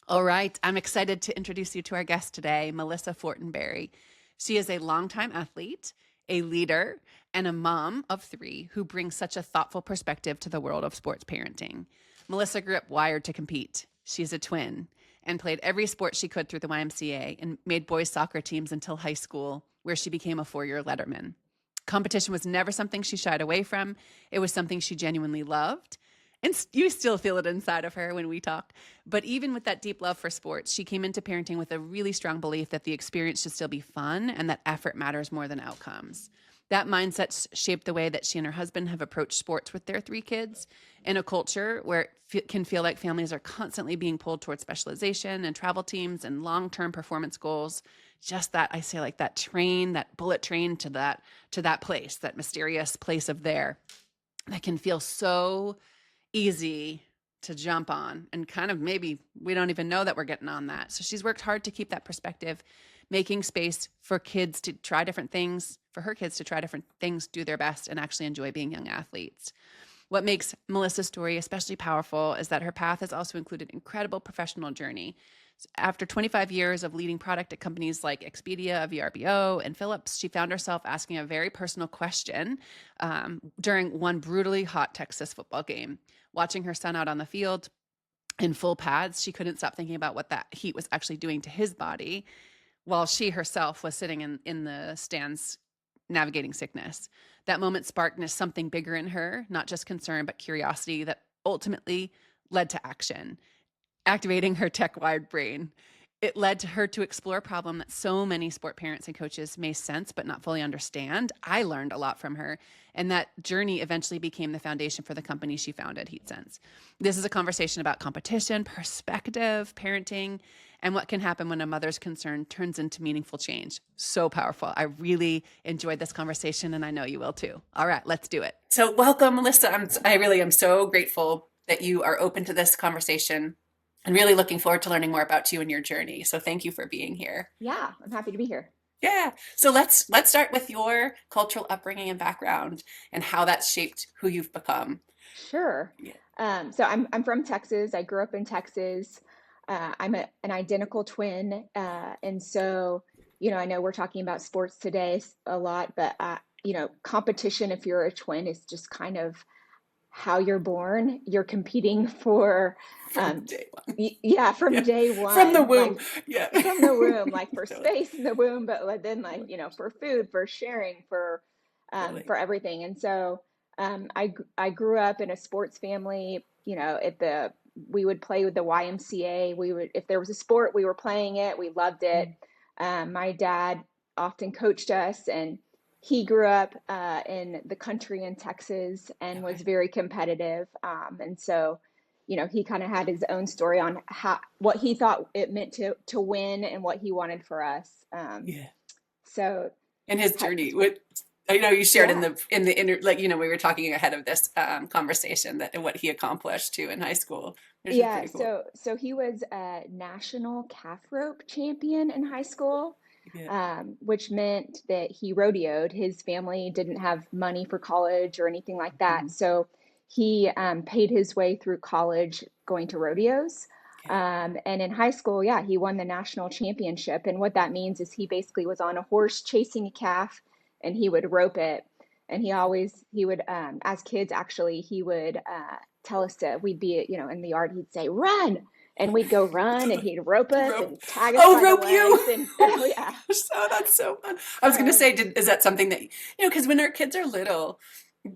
All right. I'm excited to introduce you to our guest today, Melissa Fortenberry. She is a longtime athlete, a leader, and a mom of three who brings such a thoughtful perspective to the world of sports parenting. Melissa grew up wired to compete. She's a twin and played every sport she could through the YMCA and made boys' soccer teams until high school, where she became a four-year letterman. Competition was never something she shied away from. It was something she genuinely loved. And you still feel it inside of her when we talk. But even with that deep love for sports, she came into parenting with a really strong belief that the experience should still be fun and that effort matters more than outcomes. That mindset shaped the way that she and her husband have approached sports with their three kids in a culture where it can feel like families are constantly being pulled towards specialization and travel teams and long-term performance goals. Just that, I say, like that train, that bullet train to that place, that mysterious place of there that can feel so easy to jump on, and kind of maybe we don't even know that we're getting on that. So she's worked hard to keep that perspective, making space for kids to try different things, for her kids to try different things, do their best, and actually enjoy being young athletes. What makes Melissa's story especially powerful is that her path has also included incredible professional journey. After 25 years of leading product at companies like Expedia, VRBO, and Philips, she found herself asking a very personal question during one brutally hot Texas football game. Watching her son out on the field in full pads, she couldn't stop thinking about what that heat was actually doing to his body, while she herself was sitting in the stands navigating sickness. That moment sparked something bigger in her, not just concern, but curiosity that ultimately led to action, activating her tech-wired brain. It led to her to explore a problem that so many sport parents and coaches may sense but not fully understand. I learned a lot from her, and that journey eventually became the foundation for the company she founded, HeatSense. This is a conversation about competition, perspective, parenting, and what can happen when a mother's concern turns into meaningful change. So powerful. I really enjoyed this conversation, and I know you will too. All right, let's do it. So welcome, Melissa. I really am so grateful that you are open to this conversation, and really looking forward to learning more about you and your journey. So thank you for being here. Yeah, I'm happy to be here. Yeah. So let's start with your cultural upbringing and background and how that's shaped who you've become. Sure. Yeah. So I'm from Texas. I grew up in Texas. I'm an identical twin, and so I know we're talking about sports today a lot, but competition, if you're a twin, is just kind of how you're born. You're competing for, From day one. yeah, from Yeah. day From the one, womb. Yeah. from the womb, like for Totally. space in the womb, but then for food, for sharing, Totally. for everything. And so I grew up in a sports family. We would play with the YMCA. We would, if there was a sport, we were playing it. We loved it. My dad often coached us, and he grew up in the country in Texas and was Okay. very competitive. And so he kind of had his own story on what he thought it meant to win and what he wanted for us. Yeah. So, And his ha- journey. What I know you shared in yeah, the inner, like, we were talking ahead of this conversation that what he accomplished too in high school, which is yeah. pretty cool. So he was a national calf rope champion in high school, Yeah. which meant that he rodeoed. His family didn't have money for college or anything like that, Mhm. so he paid his way through college going to rodeos. Okay. And in high school, yeah, he won the national championship. And what that means is he basically was on a horse chasing a calf, and he would rope it. And he would, as kids, actually, he would tell us to, we'd be, in the yard, he'd say, run. And we'd go run, and he'd rope To us rope. and tag us Oh, by the rope you. legs. And oh, yeah. So that's so fun. I was going to Um, say, is that something that, because when our kids are little,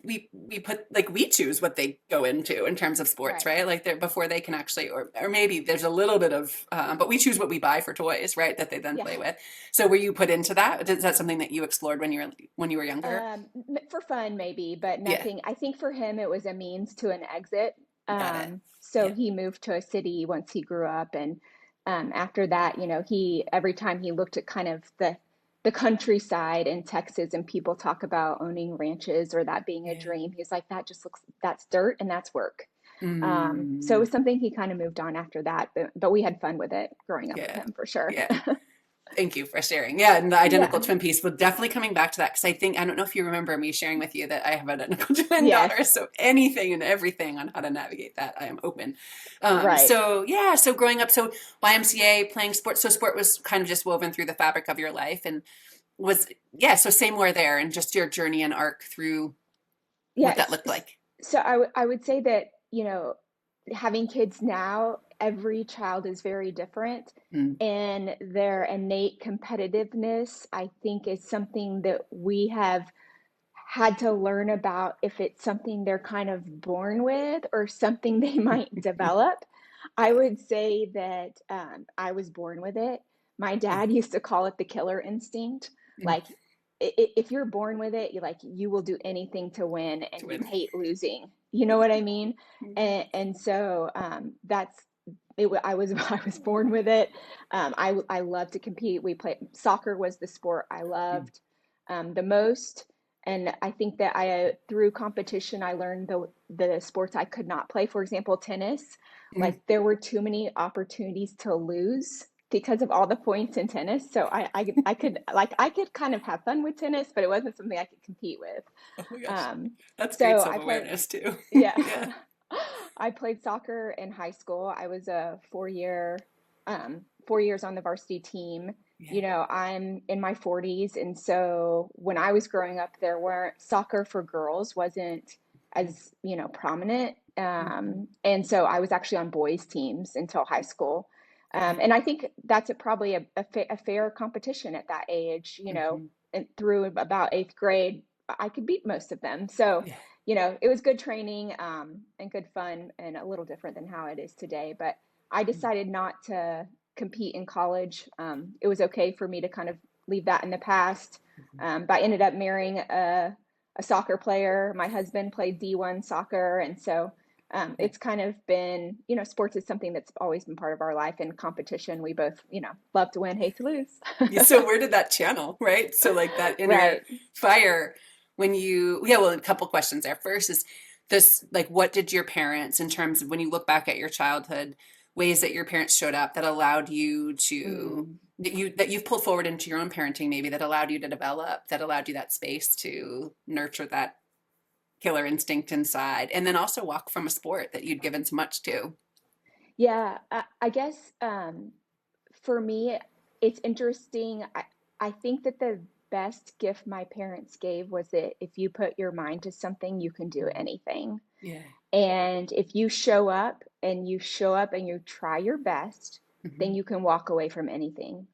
we put, like, we choose what they go into in terms of sports, right. right? Like, they're before they can actually, or maybe there's a little bit of, but we choose what we buy for toys, right? That they then Yeah. play with. So were you put into that? Is that something that you explored when you were younger? For fun, maybe, but Yeah. nothing. I think for him, it was a means to an exit. Got it. So Yeah. he moved to a city once he grew up, and after that, he every time he looked at kind of the countryside in Texas, and people talk about owning ranches or that being a Yeah. dream, he's like, that just looks, that's dirt and that's work. So it Mm, was something he kind of moved on after that, but we had fun with it growing up with yeah. him for sure. Yeah. Thank you for sharing. Yeah, and the identical Yeah. twin piece, but definitely coming back to that because I don't know if you remember me sharing with you that I have identical twin Yes. daughters. So anything and everything on how to navigate that, I am open. Right. So yeah, so growing up, so YMCA, playing sports, so sport was kind of just woven through the fabric of your life, and was yeah. So same where there, and just your journey and arc through what that Yes. looked like. So I would say that, having kids now, every child is very different, Mm, and their innate competitiveness, I think, is something that we have had to learn about, if it's something they're kind of born with or something they might develop. I would say that I was born with it. My yeah, dad used to call it the killer instinct. mm, Like, if you're born with it, you will do anything to win, to and you win. hate losing. You know what I mean? Mhm. And so that's it. I was I was born with it. I love to compete. We played soccer, was the sport I Mm, loved the most. And I think that through competition, I learned the sports I could not play. For example, tennis. mm. Like, there were too many opportunities to lose because of all the points in tennis. So I could kind of have fun with tennis, but it wasn't something I could compete with. Oh my gosh, Um, that's great so I played, self-awareness too. yeah, Yeah, I played soccer in high school. I was a 4 years on the varsity team. yeah. I'm in my 40s, and so when I was growing up, there weren't soccer for girls wasn't as prominent, Mhm. and so I was actually on boys teams until high school, Okay. and I think that's probably a fair competition at that age. Hmm. And through about eighth grade, I could beat most of them. So Yeah. it was good training and good fun, and a little different than how it is today. But I Mm, decided not to compete in college. It was okay for me to kind of leave that in the past. mhm. But I ended up marrying a soccer player. My husband played D1 soccer. And so Yeah. it's kind of been, sports is something that's always been part of our life, and competition. We both, love to win, hate to lose. Yeah, so where did that channel, right? So like that inner Right. fire when yeah, well, a couple questions there. First is this, like, what did your parents, in terms of when you look back at your childhood, ways that your parents showed up that allowed you to, Mm. that you've pulled forward into your own parenting, maybe that allowed you to develop, that allowed you that space to nurture that killer instinct inside, and then also walk from a sport that you'd given so much to. Yeah, I guess for me, it's interesting. I think that the best gift my parents gave was that if you put your mind to something, you can do Mm. anything. Yeah. And if you show up and you try your best, then Hmm. you can walk away from anything.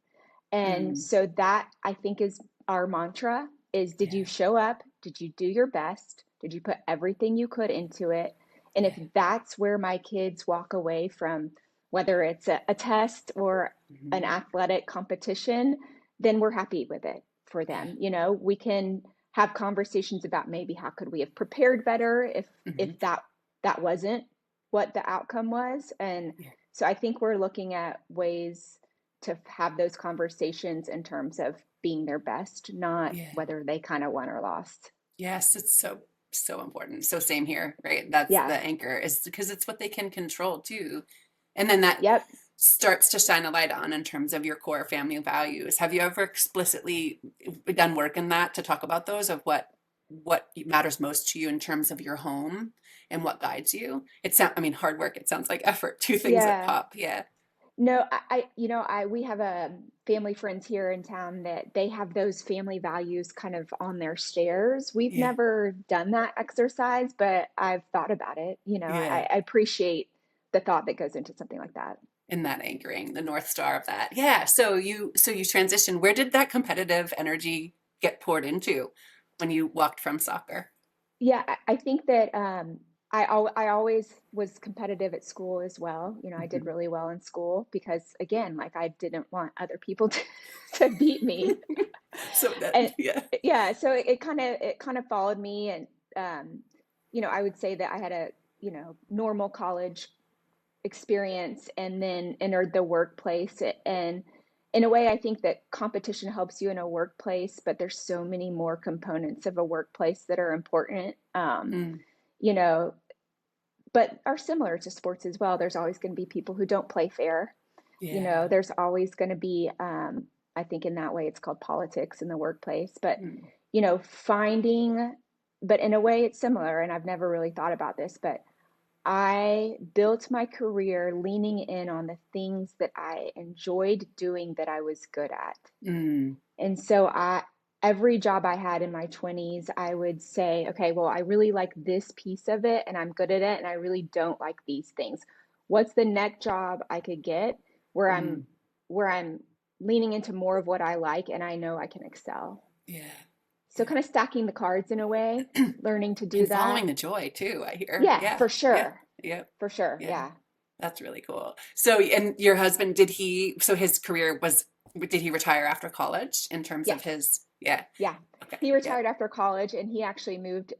And Mm. so that, I think, is our mantra, is, did you Yeah. show up? Did you do your best? Did you put everything you could into it? And if Yeah. that's where my kids walk away from, whether it's a test or an Hmm. athletic competition, then we're happy with it for Yeah. them. We can have conversations about, maybe how could we have prepared better Hmm. if that wasn't what the outcome was. And Yeah. so I think we're looking at ways to have those conversations in terms of being their best, not Yeah. whether they kind of won or lost. Yes, it's so, so important. So same here, right? That's Yeah. the anchor, is because it's what they can control too. And then that Yep. starts to shine a light on in terms of your core family values. Have you ever explicitly done work in that to talk about those, of what matters most to you in terms of your home and what guides you? I mean, hard work, it sounds like effort, two things that Yeah. pop. Yeah. No, we have a family friends here in town that they have those family values kind of on their stairs. We've Yeah. never done that exercise, but I've thought about it. Yeah. I appreciate the thought that goes into something like that. In that anchoring, the North Star of that. Yeah. So you transitioned. Where did that competitive energy get poured into when you walked from soccer? Yeah, I think that I always was competitive at school as well. I did Mhm. really well in school because, again, like, I didn't want other people to beat me. So that, And yeah. yeah, so it kind of followed me. And I would say that I had a normal college experience, and then entered the workplace. And in a way, I think that competition helps you in a workplace, but there's so many more components of a workplace that are important, Mm, you know but are similar to sports as well. There's always going to be people who don't play fair. yeah. There's always going to be I think in that way it's called politics in the workplace, but Mm. finding, but in a way it's similar. And I've never really thought about this, but I built my career leaning in on the things that I enjoyed doing that I was good at. Mm. And so every job I had in my 20s, I would say, okay, well, I really like this piece of it and I'm good at it, and I really don't like these things. What's the next job I could get where I'm Mm. where I'm leaning into more of what I like and I know I can excel. Yeah. So Yeah. kind of stacking the cards in a way, learning to do And that. following the joy too, I hear. Yeah, Yeah. for Yeah. sure. Yeah. For sure. Yeah. Yeah. That's really cool. So, and your husband, so his career did he retire after college in terms of Yes. his, yeah. Yeah. Okay. He Yeah. retired after college and he actually moved,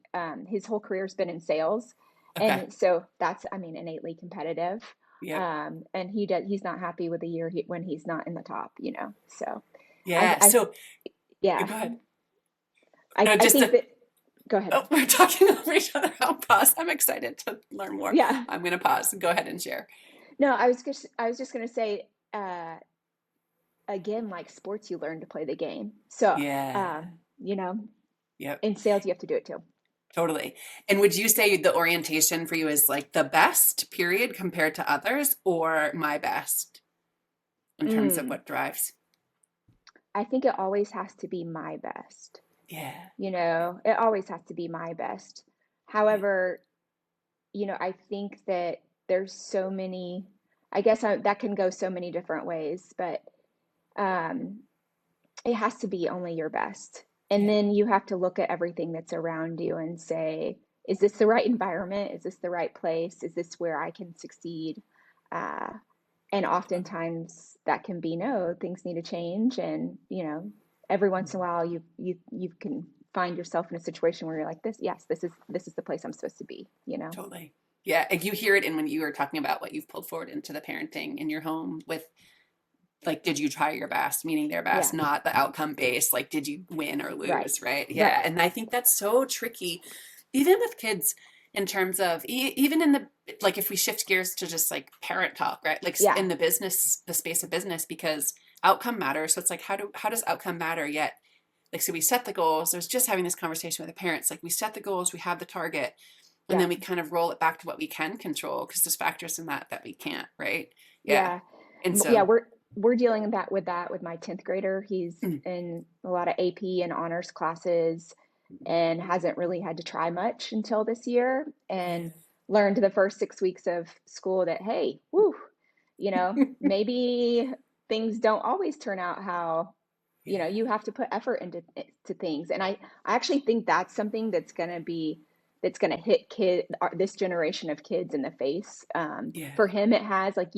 his whole career's been in sales. Okay. And so that's, I mean, innately competitive. Yep. And he's not happy with the year when he's not in the top. So Yeah. I, So yeah, go ahead. I, No, I just think to, that, go ahead. oh, we're talking over each other. I'll pause. I'm excited to learn more. Yeah. I'm going to pause. Go ahead and share. No, I was just going to say, uh, again, like sports, you learn to play the game. So, Yeah. you know, Yep. in sales, you have to do it too. Totally. And would you say the orientation for you is like the best period compared to others, or my best in terms of Mm, what drives? I think it always has to be my best. Yeah. It always has to be my best. Yeah. However, I think that there's so many, I guess that can go so many different ways, but um, it has to be only your best. And Yeah. then you have to look at everything that's around you and say, is this the right environment? Is this the right place? Is this where I can succeed? Uh, and oftentimes that can be no, things need to change. And, every once in a while you can find yourself in a situation where you're like, yes, this is the place I'm supposed to be. Totally. Yeah. And you hear it in when you were talking about what you've pulled forward into the parenting in your home with like, did you try your best, meaning their best, Yeah, not the outcome based, like, did you win or right. lose, right? Yeah. Right. And I think that's so tricky, even with kids, in terms of even in the, like, if we shift gears to just like parent talk, right? Like Yeah. in the space of business, because outcome matters. So it's like, how does outcome matter yet? Like, so we set the goals. There's just having this conversation with the parents. Like, we set the goals, we have the target, and Yeah. then we kind of roll it back to what we can control because there's factors in that we can't, right? Yeah. Yeah. And Yeah, so, we're dealing with my 10th grader. He's mm, in a lot of AP and honors classes and hasn't really had to try much until this year, yeah. and learned the first 6 weeks of school that, hey, woo, maybe things don't always turn out how, Yeah. you have to put effort into to things. And I actually think that's something that's going to hit this generation of kids in the face. Yeah. For him, it has, like,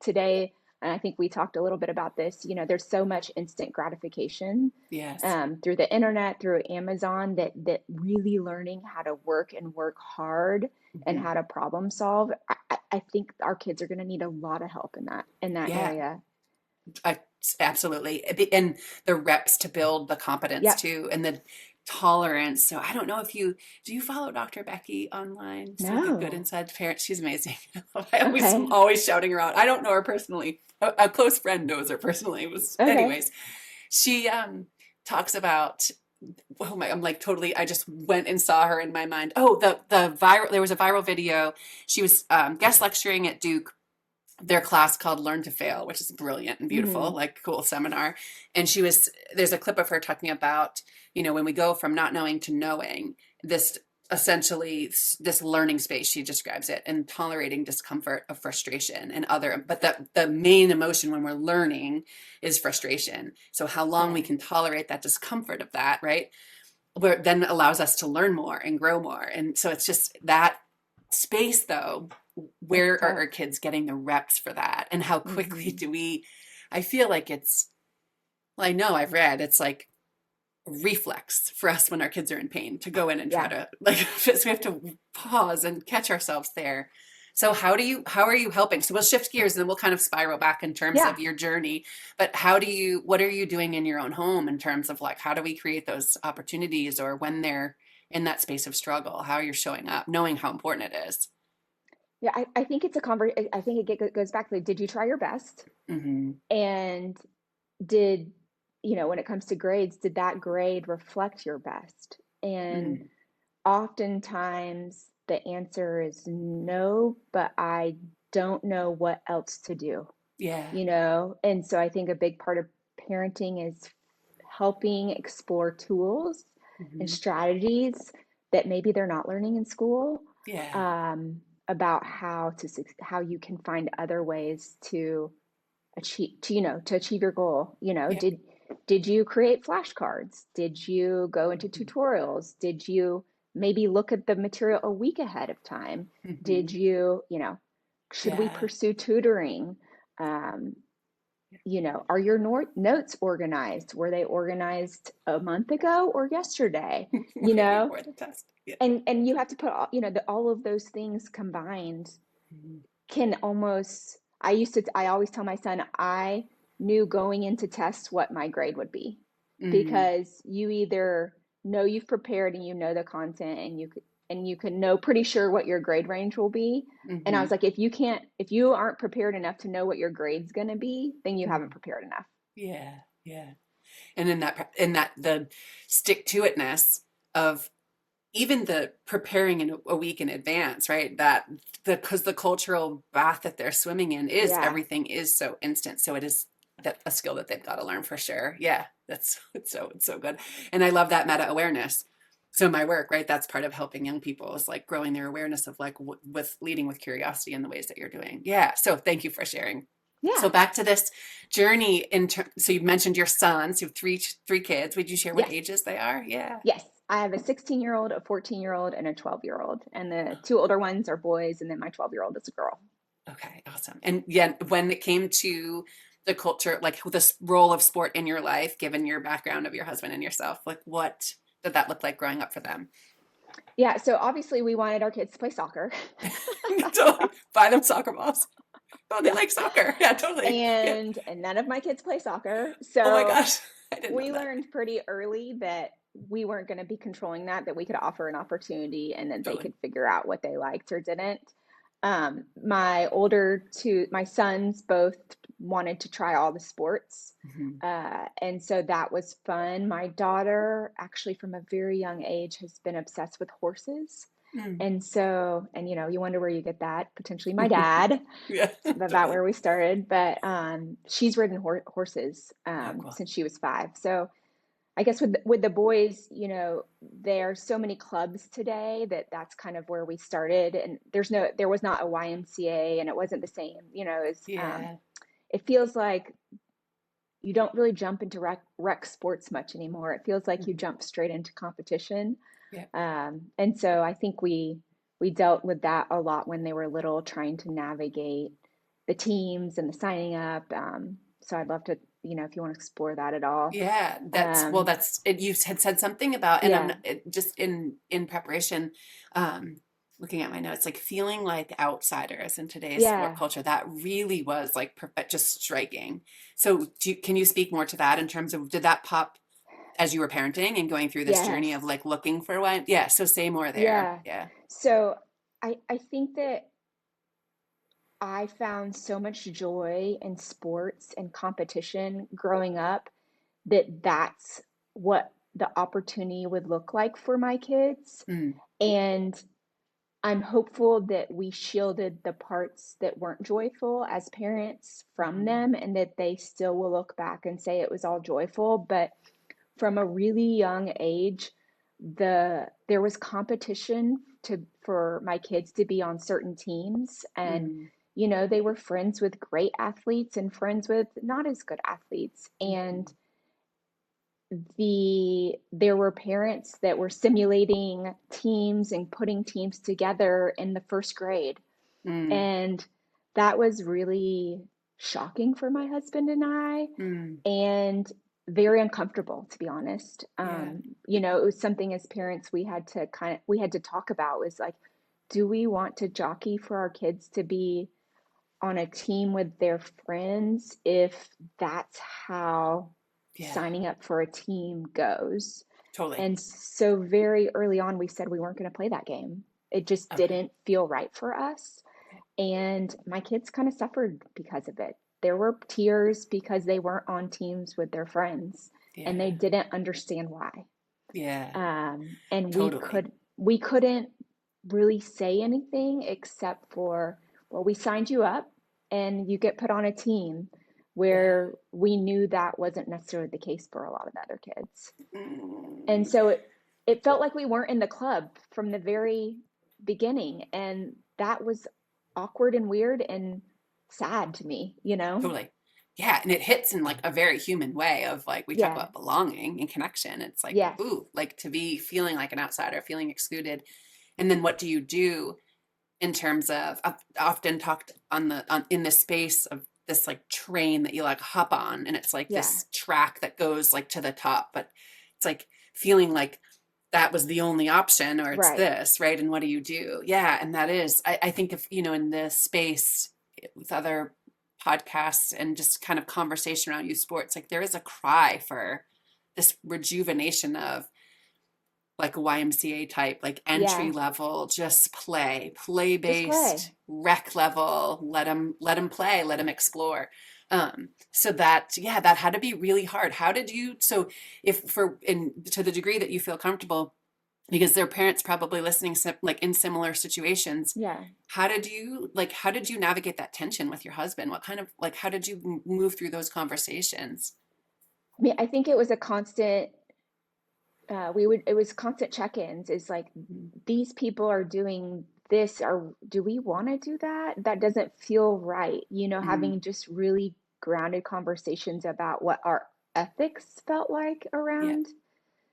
today, and I think we talked a little bit about this, there's so much instant gratification Yes. through the internet, through Amazon, that really learning how to work and work hard and Hmm. how to problem solve. I think our kids are going to need a lot of help in that Yeah. area. I absolutely. And the reps to build the competence Yep. too, and the tolerance. So I don't know if do you follow Dr. Becky online? She's like a good No. inside parent. She's amazing. I'm Okay. always shouting her out. I don't know her personally. A close friend knows her personally. Okay. Anyways, she talks about, oh my, I'm like totally, I just went and saw her in my mind. Oh, there was a viral video. She was guest lecturing at Duke, their class called Learn to Fail, which is brilliant and beautiful, Hmm. like cool seminar. And there's a clip of her talking about, when we go from not knowing to knowing, this essentially this learning space, she describes it, and tolerating discomfort of frustration and but the main emotion when we're learning is frustration. So how long we Yeah. can tolerate that discomfort of that, right? Where then allows us to learn more and grow more. And so it's just that space though, It's where are tough. our kids getting the reps for that, and how quickly Hmm. do we, I feel like well, I know I've read it's like reflex for us when our kids are in pain to go in and try Yeah. to like so we have to pause and catch ourselves there. So how are you helping? So we'll shift gears and then we'll kind of spiral back in terms Yeah. of your journey, but what are you doing in your own home in terms of like how do we create those opportunities, or when they're in that space of struggle, how you're showing up knowing how important it is. Yeah. I think it's a I think it goes back to, did you try your best? Mm-hmm. And did when it comes to grades, did that grade reflect your best? And Mm. oftentimes the answer is no, but I don't know what else to do, Yeah. And so I think a big part of parenting is helping explore tools and Hmm. strategies that maybe they're not learning in school, Yeah. um, about how you can find other ways to achieve your goal. Yeah. Did you create flashcards? Did you go into Hmm. tutorials? Did you maybe look at the material a week ahead of time? Hmm. Did you, should we Yeah. pursue tutoring? Um, are your notes organized? Were they organized a month ago or yesterday? You Right know, before the test. Yeah. and you have to put all of those things combined Mhm. can almost. I always tell my son I knew going into tests what my grade would be, Mm. because you either know you've prepared and you know the content, and you can know pretty sure what your grade range will be. And I was Hmm. like, if you aren't prepared enough to know what your grade's going to be, then you haven't Hmm. prepared enough. Yeah. Yeah. And then the stick to itness of even the preparing in a week in advance, right? Because the cultural bath that they're swimming in is Yeah. everything is so instant. So it is that a skill that they've got to learn for sure. Yeah, it's so good. And I love that meta awareness. So my work, right? That's part of helping young people is like growing their awareness of like with leading with curiosity in the ways that you're doing. Yeah. So thank you for sharing. So Yeah. back to this journey so you mentioned your sons, you have three kids. Would you share what Yes. ages they are? Yeah. Yes. I have a 16-year-old, a 14-year-old, and a 12-year-old. And the two older ones are boys, and then my 12-year-old is a girl. Okay, awesome. And yeah, when it came to the culture, like this role of sport in your life, given your background of your husband and yourself, like what did that look like growing up for them? Yeah. So obviously, we wanted our kids to play soccer. Totally. Buy them soccer balls. Oh, they Yeah. like soccer. Yeah, totally. Yeah. And none of my kids play soccer. Oh my So gosh. I didn't know we that. learned pretty early that we weren't going to be controlling that we could offer an opportunity and that they Totally. could figure out what they liked or didn't. My sons both wanted to try all the sports. Hmm. And so that was fun. My daughter, actually, from a very young age, has been obsessed with horses. Mm. And so, and you wonder where you get that. Potentially my dad. Yeah, It's about totally. where we started. But she's ridden horses Oh, cool. since she was 5. So I guess with the boys, there are so many clubs today that's kind of where we started. And there was not a YMCA, and it wasn't the same. As Yeah. it feels like you don't really jump into rec sports much anymore. It feels like you Mhm. jump straight into competition. Yeah. And so I think we dealt with that a lot when they were little, trying to navigate the teams and the signing up. So I'd love to, if you want to explore that at all. Yeah, Um, that's it. You had said something about, and yeah, just in preparation, um, looking at my notes, like feeling like outsiders in today's sport yeah, culture. That really was like just striking. So, can you speak more to that in terms of did that pop as you were parenting and going through this journey of yes, like looking for one? Yeah. So say more there. yeah. Yeah. So I think that I found so much joy in sports and competition growing up, that's what the opportunity would look like for my kids. Mm, And I'm hopeful that we shielded the parts that weren't joyful as parents from mhm, them, and that they still will look back and say it was all joyful. But from a really young age, there was competition for my kids to be on certain teams. And mm, they were friends with great athletes and friends with not as good athletes. And mhm, there were parents that were simulating teams and putting teams together in the first grade. mm, And that was really shocking for my husband and I, mm. and very uncomfortable, to be honest. Yeah. It was something as parents we had to talk about, was like, do we want to jockey for our kids to be on a team with their friends if that's how Yeah. signing up for a team goes? Totally. And so very early on, we said we weren't going to play that game. It just Okay. didn't feel right for us. And my kids kind of suffered because of it. There were tears because they weren't on teams with their friends. and they Yeah. didn't understand why. Yeah. And Totally. we couldn't really say anything except for, well, we signed you up and you get put on a team, Yeah. where we knew that wasn't necessarily the case for a lot of the other kids. And Mm, so it felt like we weren't in the club from the very beginning. And that was awkward and weird and sad to me, you know? totally. Yeah. And it hits in like a very human way of like, we talk Yeah. about belonging and connection. It's like, Yes. ooh, like to be feeling like an outsider, feeling excluded. And then what do you do in terms of, I've often talked in this space of this like train that you like hop on, and it's like Yeah. this track that goes like to the top, but it's like feeling like that was the only option, or it's Right. this, right? And what do you do? Yeah. And that is, I think if, in this space with other podcasts and just kind of conversation around youth sports, like there is a cry for this rejuvenation of like a YMCA type, like entry Yeah. level, just play Just play. based, rec level, let them play, let them explore. So that, yeah, that had to be really hard. How did you, so if for, in, to the degree that you feel comfortable, because their parents probably listening, like in similar situations, Yeah. how did you navigate that tension with your husband? What kind of, like, how did you move through those conversations? I mean, I think it was a constant, it was constant check-ins. It's like, Mhm. these people are doing this, or do we want to do that? That doesn't feel right. Mhm. Having just really grounded conversations about what our ethics felt like Yeah. around,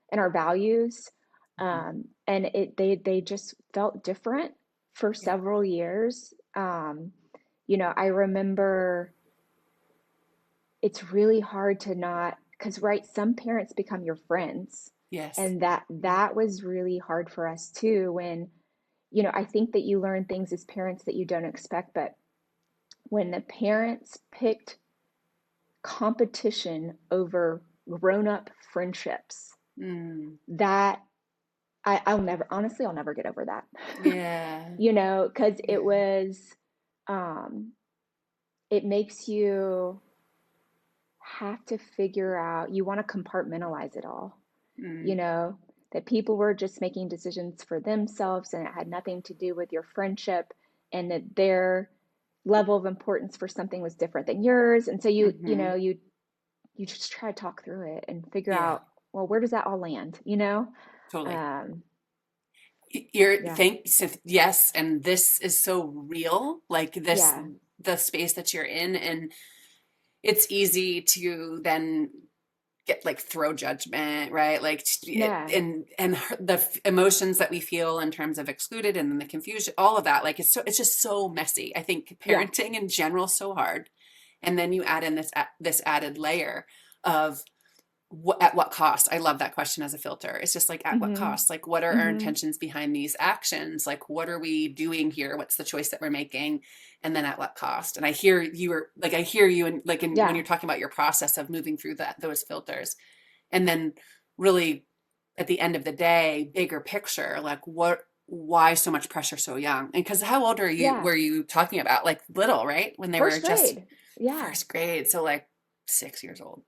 and our values. Mhm. And they just felt different for Yeah. several years. I remember, it's really hard to not, because, right, some parents become your friends. Yes. And that was really hard for us too, when, I think that you learn things as parents that you don't expect. But when the parents picked competition over grown-up friendships, Mm. that I'll never get over that. Yeah. Because it Yeah. was, um, it makes you have to figure out, you want to compartmentalize it all, you Mm. know, that people were just making decisions for themselves and it had nothing to do with your friendship, and that their level of importance for something was different than yours. And so Mhm. you just try to talk through it and figure Yeah, out, well, where does that all land? totally. Um, You're yeah, thanks. Yes, and this is so real. Like this, yeah, the space that you're in, and it's easy to then get like throw judgment, right? Like, yeah, and the emotions that we feel in terms of excluded, and then the confusion, all of that. Like it's just so messy. I think yeah. parenting in general is so hard, and then you add in this added layer of at what cost? I love that question as a filter. It's just like, at what Mm-hmm. cost? Like, what are our Mm-hmm. intentions behind these actions? Like, what are we doing here? What's the choice that we're making? And then at what cost? And I hear you, and like when Yeah. you're talking about your process of moving through those filters, and then really at the end of the day, bigger picture, like why so much pressure so young? And because how old Yeah. were you talking about? Like little, right? When they were First just grade. Yeah. first grade. So like 6 years old.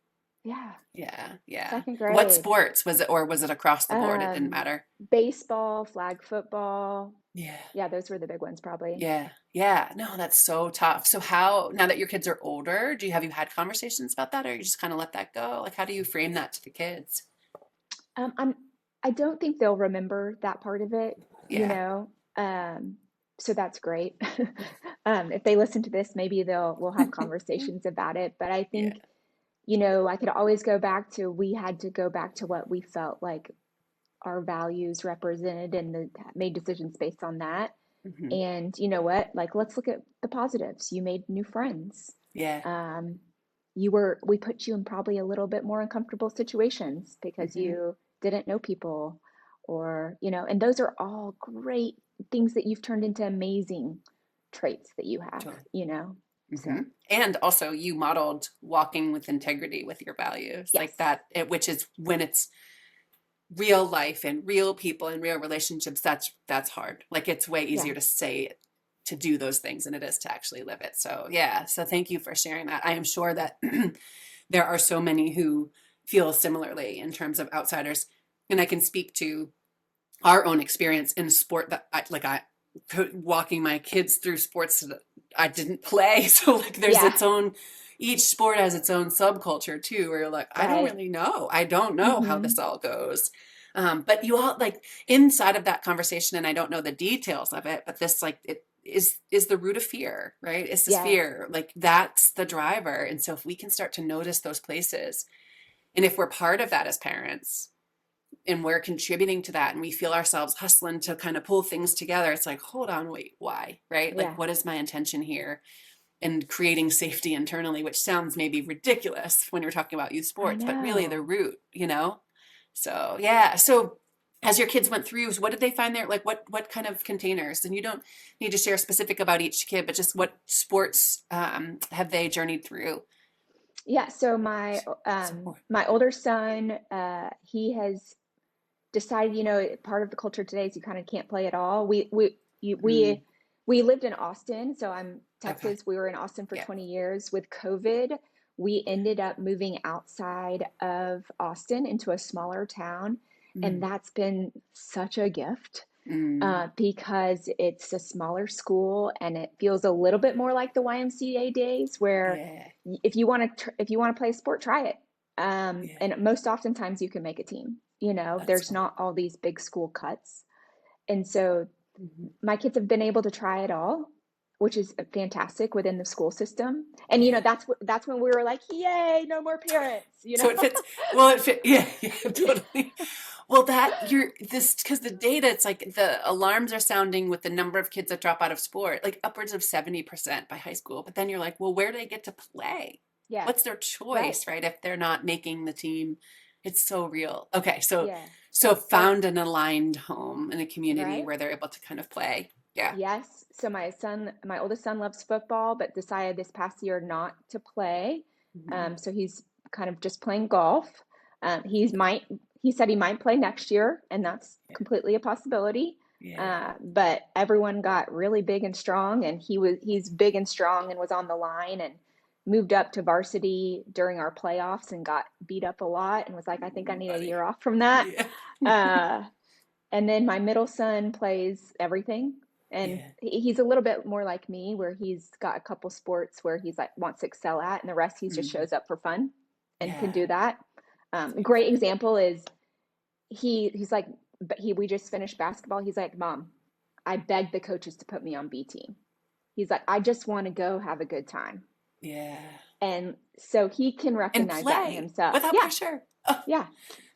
Yeah. Yeah, yeah. Second What grade. sports was it, or was it across the board? It didn't Um, matter. Baseball, flag football. Yeah, Yeah, those were the big ones probably. yeah, yeah. No, that's so tough. So how, now that your kids are older, have you had conversations about that, or you just kind of let that go? Like, how do you frame that to the kids? Um, I'm, I don't think they'll remember that part of it, you Yeah. know. Um, so that's great. If they listen to this, maybe we'll have conversations about it. But I Yeah. think, I could always we had to go back to what we felt like our values represented, and made decisions based on that. Hmm. And you know what? Like, let's look at the positives. You made new friends. Yeah. Um, we put you in probably a little bit more uncomfortable situations because Hmm. you didn't know people, or, and those are all great things that you've turned into amazing traits that you have. Hmm. So, And also, you modeled walking with integrity with your values, yes. like that, which is when it's real life and real people and real relationships. That's hard. Like it's way Yeah. easier to say it, to do those things, than it is to actually live it. So yeah. So thank you for sharing that. I am sure that there are so many who feel similarly in terms of outsiders. And I can speak to our own experience in sport that I walking my kids through sports that I didn't play. So like there's Yeah. its own, each sport has its own subculture too, where you're like, I don't Right. really know. I don't know how Mm-hmm. this all goes. But you all like inside of that conversation, and I don't know the details of it, but this like it is the root of fear, right? It's this Yes. fear, like that's the driver. And so if we can start to notice those places, and if we're part of that as parents, and we're contributing to that and we feel ourselves hustling to kind of pull things together, it's like, hold on, wait, why? Right? Like, Yeah. what is my intention here? And creating safety internally, which sounds maybe ridiculous when you're talking about youth I sports, but really the know. root, you know? So, yeah. So, as your kids went through, what did they find there? Like, what kind of containers? And you don't need to share specific about each kid, but just what sports have they journeyed through? Yeah. So Support. my older son, he has decided, part of the culture today is you kind of can't play at all. Mm, We lived in Austin, so I'm okay. Texas. We were in Austin for Yeah. 20 years. With COVID, we ended up moving outside of Austin into a smaller town, and Mm, that's been such a gift. mm, Because it's a smaller school and it feels a little bit more like the YMCA days, where yeah. if you want to play a sport, try it. Yeah. And most oftentimes you can make a team. That's There's so not all these big school cuts, and so cool. my kids have been able to try it all, which is fantastic within the school system. And Yeah. that's when we were like, yay, no more parents. So it fits. Well, it fit. Yeah, yeah, Yeah. totally. Well, that you're this because the data, it's like the alarms are sounding with the number of kids that drop out of sport, like upwards of 70% by high school. But then you're like, well, where do they get to play? Yes. What's their Right. choice, right? If they're not making the team, it's so real. Okay, so Yeah. And found an aligned home in a community right. where they're able to kind of play. Yeah. Yes. So my oldest son loves football, but decided this past year not to play. Mhm. So he's kind of just playing golf. He said he might play next year, and that's Yeah. completely a possibility. Yeah. But everyone got really big and strong, and he's big and strong and was on the line and moved up to varsity during our playoffs and got beat up a lot and was like, I think I need a Buddy. year off from that. Yeah. Uh, and then my middle son plays everything. And Yeah. he's a little bit more like me, where he's got a couple sports where he's like wants to excel at, and the rest he just Mhm. shows up for fun and can do Yeah. that. That's Great beautiful. example is he's like, but we just finished basketball. He's like, Mom, I begged the coaches to put me on B team. He's like, I just want to go have a good time. Yeah. And so he can And recognize that in play himself. without Yeah, pressure. Oh, yeah,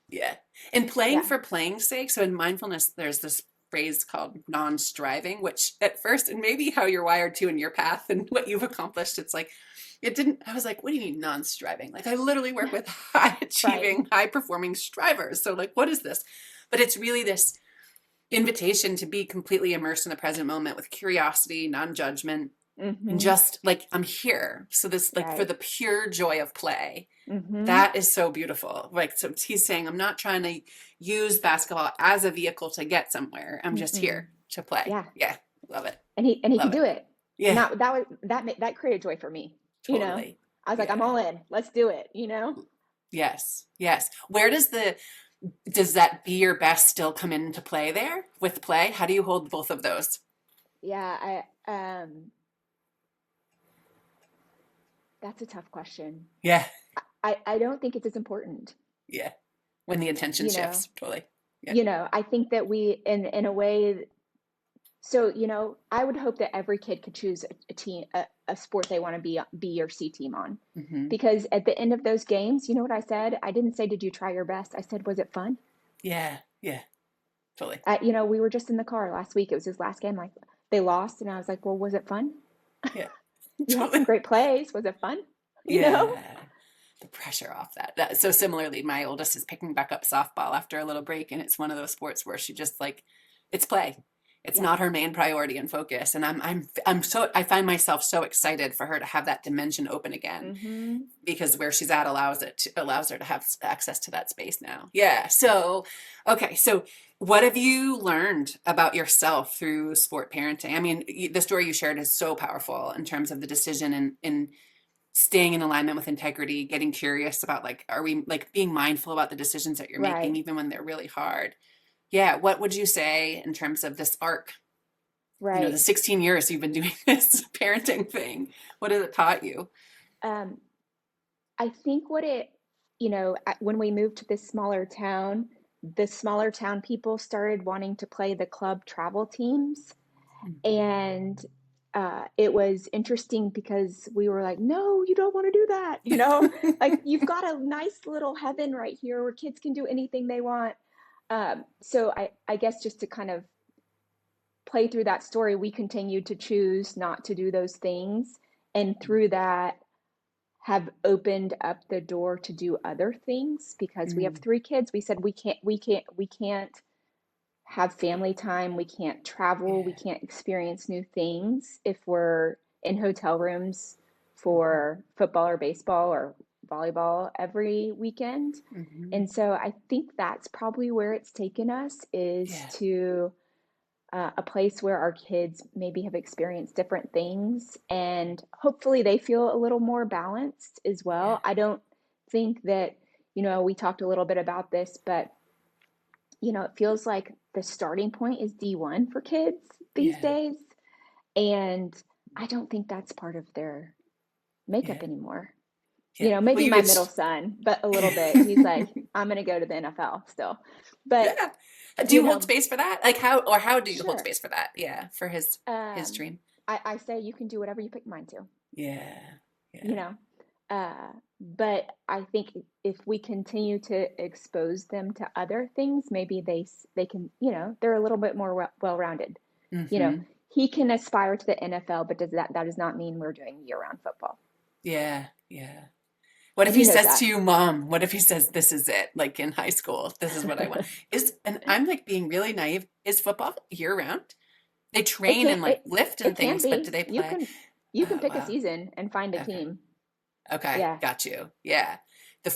yeah. And playing yeah, for playing's sake. So in mindfulness, there's this phrase called non-striving, which at first, and maybe how you're wired to in your path and what you've accomplished, it's like, it didn't, I was like, what do you mean non-striving? Like I literally work with high right. achieving, high performing strivers. So like, what is this? But it's really this invitation to be completely immersed in the present moment with curiosity, non-judgment, and Mm-hmm. just like I'm here. So this like for Right. the pure joy of play. Mm-hmm. That is so beautiful. Like so he's saying I'm not trying to use basketball as a vehicle to get somewhere. I'm just Mm-mm. here to play. Yeah. Yeah. Love it. And he could Love do it. it. And Yeah. that created joy for me. Totally. I was like, I'm Yeah. all in. Let's do it. Yes. Yes. Where does that be your best still come into play there with play? How do you hold both of those? Yeah, that's a tough question. Yeah. I don't think it's as important. Yeah. When the intention You know, shifts. Totally. Yeah. I think that we in a way. So, I would hope that every kid could choose a team, a sport they want to be B or C team on. Hmm. Because at the end of those games, you know what I said? I didn't say, did you try your best? I said, was it fun? Yeah. Yeah. Totally. We were just in the car last week. It was his last game. Like, they lost, and I was like, well, was it fun? Yeah. You had some Totally. great plays. Was it fun? You know? Yeah. The pressure off that. So similarly, my oldest is picking back up softball after a little break, and it's one of those sports where she just like, it's play. It's Yeah. not her main priority and focus. And I'm so I find myself so excited for her to have that dimension open again Mm-hmm. because where she's at allows her to have access to that space now. Yeah. So, okay. So what have you learned about yourself through sport parenting? I mean, the story you shared is so powerful in terms of the decision and staying in alignment with integrity, getting curious about like, are we like being mindful about the decisions that you're making, Right, even when they're really hard? Yeah. What would you say in terms of this arc, the right. 16 years you've been doing this parenting thing? What has it taught you? Um, I think when we moved to this smaller town, the smaller town people started wanting to play the club travel teams. And it was interesting because we were like, no, you don't want to do that. Like you've got a nice little heaven right here where kids can do anything they want. So I guess just to kind of play through that story, we continued to choose not to do those things. And through that, have opened up the door to do other things because we have Mm, 3 kids. We said we can't have family time, we can't travel, we yeah. can't experience new things if we're in hotel rooms for football or baseball or volleyball every weekend. Mm-hmm. And so I think that's probably where it's taken us, is Yeah. to a place where our kids maybe have experienced different things and hopefully they feel a little more balanced as Yeah. well. I don't think that, we talked a little bit about this, but it feels like the starting point is D1 for kids these Yeah. days. And I don't think that's part of their makeup Yeah. anymore. Yeah. Well, Maybe you my middle it's son, but a little bit. He's like, I'm going to go to the NFL still. But, yeah. Do you you hold know, space for that? Like how do you hold sure. space for that? Yeah, for his Um, dream. I say you can do whatever you put your mind to, Yeah. you Yeah. know. But I think if we continue to expose them to other things, maybe they can, they're a little bit more well-rounded. You know, Mm-hmm. he can aspire to the NFL, but that does not mean we're doing year-round football. Yeah. Yeah. What if And he he knows says that. to you, Mom, what if he says, this is it? Like in high school, this is what I want. And I'm like being really naive. Is football year round? They It train can and like it lift it and can things, but do be. they play? You can Oh, pick a wow. season and find a Okay. team. Okay. Yeah. Got you. Yeah.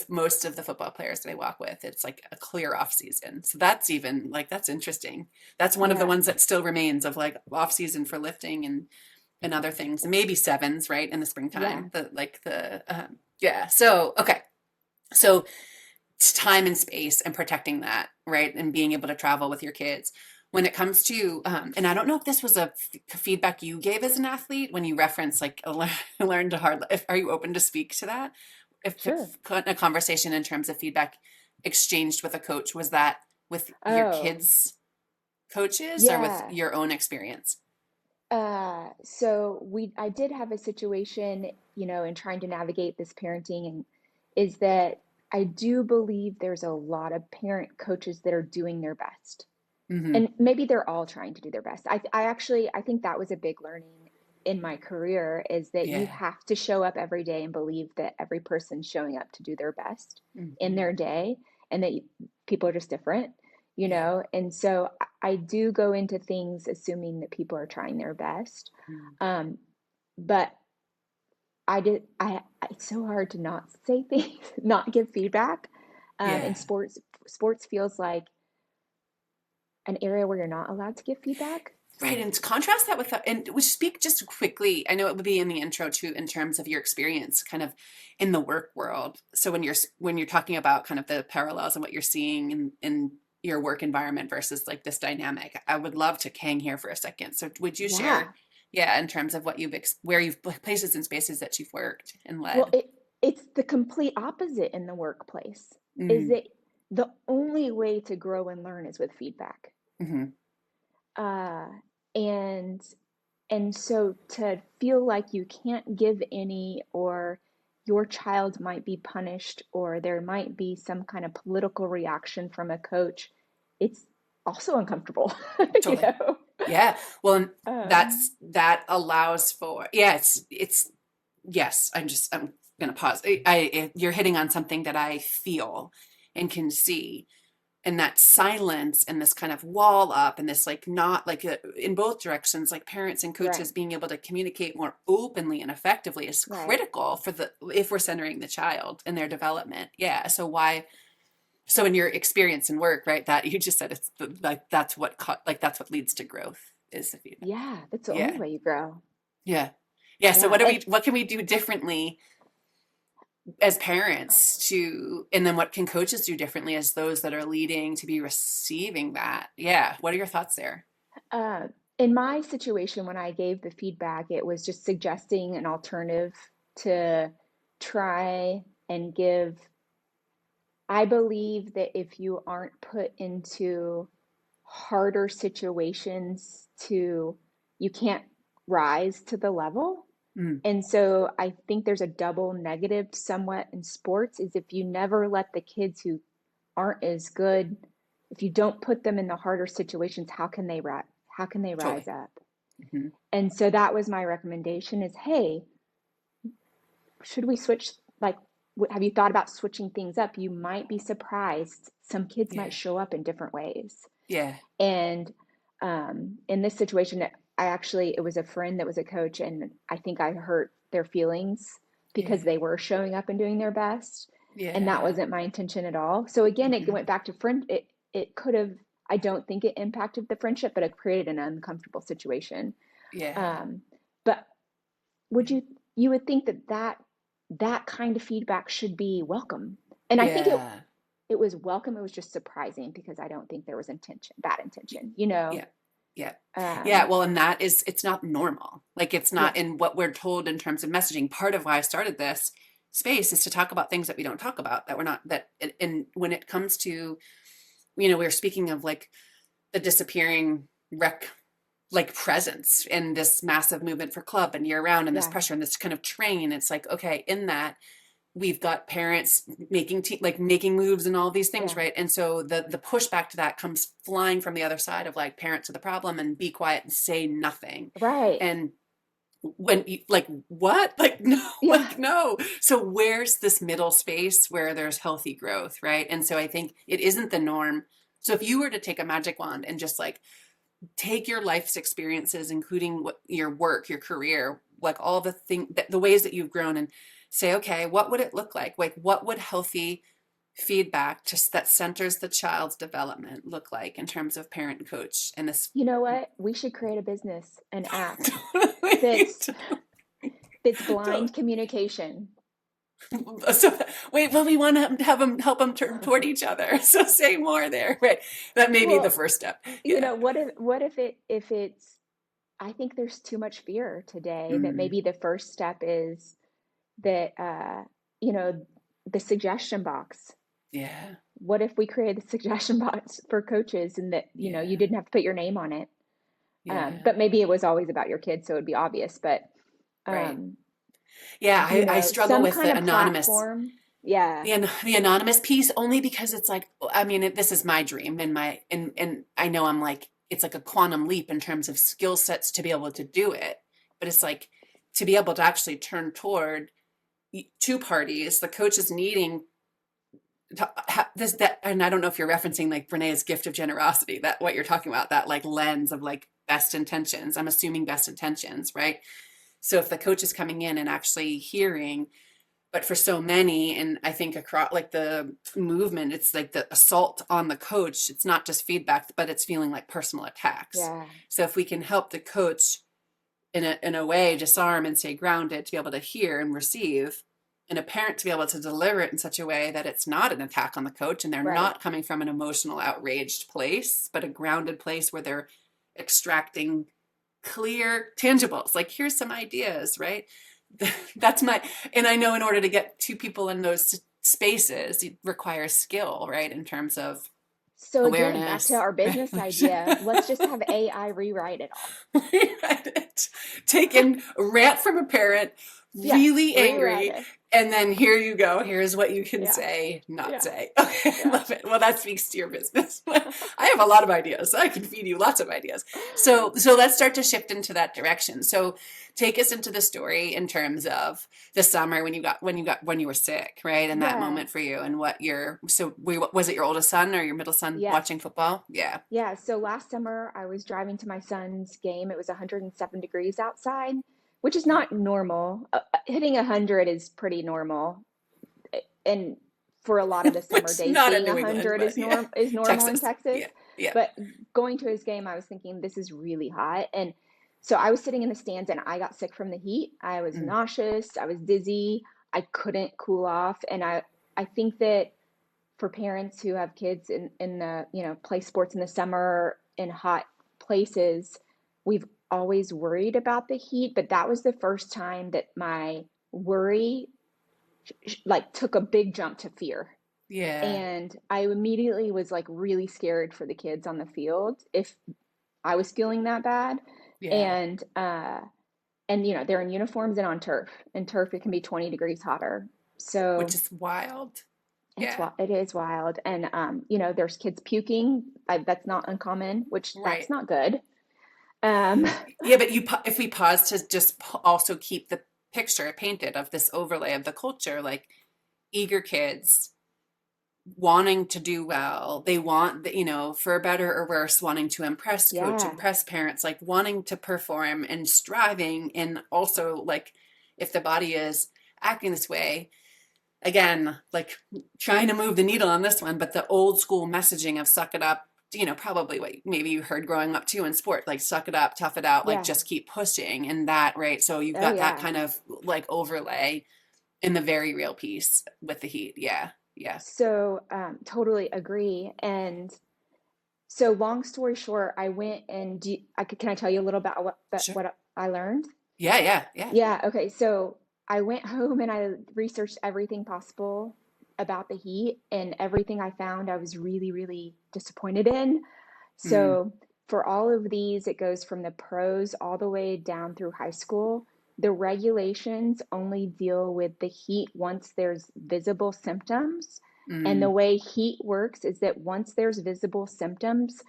Most of the football players that I walk with, it's like a clear off season. So that's even like, that's interesting. That's one of the Yeah. ones that still remains of like off season for lifting and other things. Maybe sevens, right? In the Yeah. springtime, yeah. So, okay. So time and space and protecting that, right? And being able to travel with your kids. When it comes to, and I don't know if this was a feedback you gave as an athlete when you reference like learn to hard. Are you open to speak to that? Sure. If a conversation in terms of feedback exchanged with a coach, was that with your Oh, kids' coaches or with yeah. your own experience? So I did have a situation, in trying to navigate this parenting, and is that I do believe there's a lot of parent coaches that are doing their best. Hmm. And maybe they're all trying to do their best. I think that was a big learning in my career, is that you Yeah. have to show up every day and believe that every person's showing up to do their best in Hmm. their day, and that people are just different, Yeah. and so I do go into things assuming that people are trying their best. Mm. um, but it's so hard to not say things, not give feedback. In Yeah. sports feels like an area where you're not allowed to give feedback. Right, and to contrast that with, and we speak just quickly. I know it would be in the intro too, in terms of your experience, kind of in the work world. So when you're talking about kind of the parallels and what you're seeing in your work environment versus like this dynamic, I would love to hang here for a second. So would you Yeah. share, yeah, in terms of what where you've places and spaces that you've worked and Well, led? it's the complete opposite in the workplace. Is Mm, that the only way to grow and learn is with feedback. mm-hmm. Uh, and so to feel like you can't give any, or your child might be punished, or there might be some kind of political reaction from a coach, it's also uncomfortable, you Totally. know? Yeah. Well, and Um, that allows for, yeah, it's yes, I'm gonna pause. You're hitting on something that I feel and can see, and that silence and this kind of wall up and this like not like in both directions, like parents and right, coaches being able to communicate more openly and effectively is right. critical for the if we're centering the child and their development. Yeah. So why? So in your experience and work, right? That you just said like that's what leads to growth is the feedback. Yeah, that's the only Yeah. way you grow. Yeah. Yeah. So Yeah, and what can we do differently as parents to, and then what can coaches do differently as those that are leading to be receiving that? Yeah. What are your thoughts there? Uh, in my situation, when I gave the feedback, it was just suggesting an alternative to try and give. I believe that if you aren't put into harder situations you can't rise to the level. Mm, And so I think there's a double negative somewhat in sports is if you never let the kids who aren't as good, if you don't put them in the harder situations, how can they rise totally. up? Hmm. And so that was my recommendation is, hey, should we switch? Like, have you thought about switching things up? You might be surprised. Some kids might Yeah. show up in different ways. Yeah. And in this situation, it was a friend that was a coach, and I think I hurt their feelings because Yeah. they were showing up and doing their best. And that Yeah. wasn't my intention at all. So again, it Hmm. went back to friend. It could have, I don't think it impacted the friendship, but it created an uncomfortable situation. Yeah. Um, but would you would think that kind of feedback should be welcome. And I think Yeah. it was welcome. It was just surprising because I don't think there was bad intention, you know? Yeah. Yeah. Yeah. Um, Well, and that is, it's not normal. Like it's not yeah, in what we're told in terms of messaging. Part of why I started this space is to talk about things that we don't talk about, that we're not, that, and when it comes to, we were speaking of like the disappearing rec, like presence in this massive movement for club and year round and this yeah, pressure and this kind of train. It's like, okay, in that we've got parents making like making moves and all these things, yeah, right? And so the pushback to that comes flying from the other side of like parents are the problem and be quiet and say nothing. right. And when you like what, like no, Yeah. like no. So where's this middle space where there's healthy growth, right? And so I think it isn't the norm. So if you were to take a magic wand and just like take your life's experiences, including what your work, your career, like all the ways that you've grown, and say, okay, what would it look like what would healthy feedback just that centers the child's development look like in terms of parent and coach and this. You know what? We should create a business, an app Totally, that's that's totally. blind communication. So wait, well, we want to have them help them turn toward each other. So say more there, right? That may be the Well, first step. you Yeah. know, what if it's I think there's too much fear today that Mm, maybe the first step is that you know, the suggestion box. yeah. What if we created a suggestion box for coaches and that, you know, you Yeah. didn't have to put your name on it? Yeah. But maybe it was always about your kids, so it'd be obvious. But, Right. um, Yeah, you I know, struggle some with kind the of anonymous, platform. Yeah, the anonymous piece, only because it's like, I mean, this is my dream and and I know I'm like, it's like a quantum leap in terms of skill sets to be able to do it. But it's like to be able to actually turn toward two parties, the coach is needing this, that, and I don't know if you're referencing like Brené's gift of generosity, that what you're talking about, that like lens of like best intentions. I'm assuming best intentions, right? So if the coach is coming in and actually hearing, but for so many, and I think across like the movement, it's like the assault on the coach. It's not just feedback, but it's feeling like personal attacks. yeah, So if we can help the coach in a way disarm and stay grounded to be able to hear and receive, and a parent to be able to deliver it in such a way that it's not an attack on the coach and they're right. not coming from an emotional outraged place, but a grounded place where they're extracting clear tangibles, like here's some ideas, right? That's my, and I know in order to get two people in those spaces it requires skill, right, in terms of So again, back to awareness, our right? business idea, let's just have AI rewrite it all. Rewrite it. Take in a rant from a parent, Yeah, really rewrite angry, it. and then here you go. Here's what you can Yeah, say, not yeah, say. Okay, yeah. love it. Well, that speaks to your business. I have a lot of ideas, so I can feed you lots of ideas. So let's start to shift into that direction. So take us into the story in terms of the summer when you were sick, right? And that Yeah, moment for you and what your, was it your oldest son or your middle son yes. watching football? Yeah. Yeah, so last summer I was driving to my son's game. It was 107 degrees outside, which is Yeah. not normal. Hitting 100 is pretty normal. And for a lot of the summer Which days, not in being New England, 100 but yeah. is normal in Texas. Texas. Yeah. Yeah. But going to his game, I was thinking this is really hot. And so I was sitting in the stands and I got sick from the heat. I was Mm. nauseous, I was dizzy. I couldn't cool off. And I think that for parents who have kids in the, play sports in the summer in hot places, we've always worried about the heat, but that was the first time that my worry like took a big jump to fear. Yeah. And I immediately was like really scared for the kids on the field if I was feeling that bad. Yeah. And they're in uniforms and on turf. And turf, it can be 20 degrees hotter. Which So is wild. it's Yeah. it is wild. And there's kids puking. That's not uncommon, which that's Right. not good. Um, Yeah, but if we pause to just also keep the picture painted of this overlay of the culture, like eager kids wanting to do well, they want for better or worse, wanting to impress coach, yeah, impress parents, like wanting to perform and striving, and also like if the body is acting this way, again, like trying to move the needle on this one, but the old school messaging of suck it up, probably what maybe you heard growing up too in sport, like suck it up, tough it out, like yeah, just keep pushing, and that, right? So you've oh got that yeah. kind of like overlay in the very real piece with the heat. Yeah. Yeah. So totally agree. And so long story short, I went and can I tell you a little about Sure. what I learned? Yeah. Yeah. Yeah. Yeah, okay. So I went home and I researched everything possible about the heat, and everything I found I was really, really disappointed in. Mm, So for all of these, it goes from the pros all the way down through high school. The regulations only deal with the heat once there's visible symptoms. And the mm, way heat works is that once there's visible symptoms,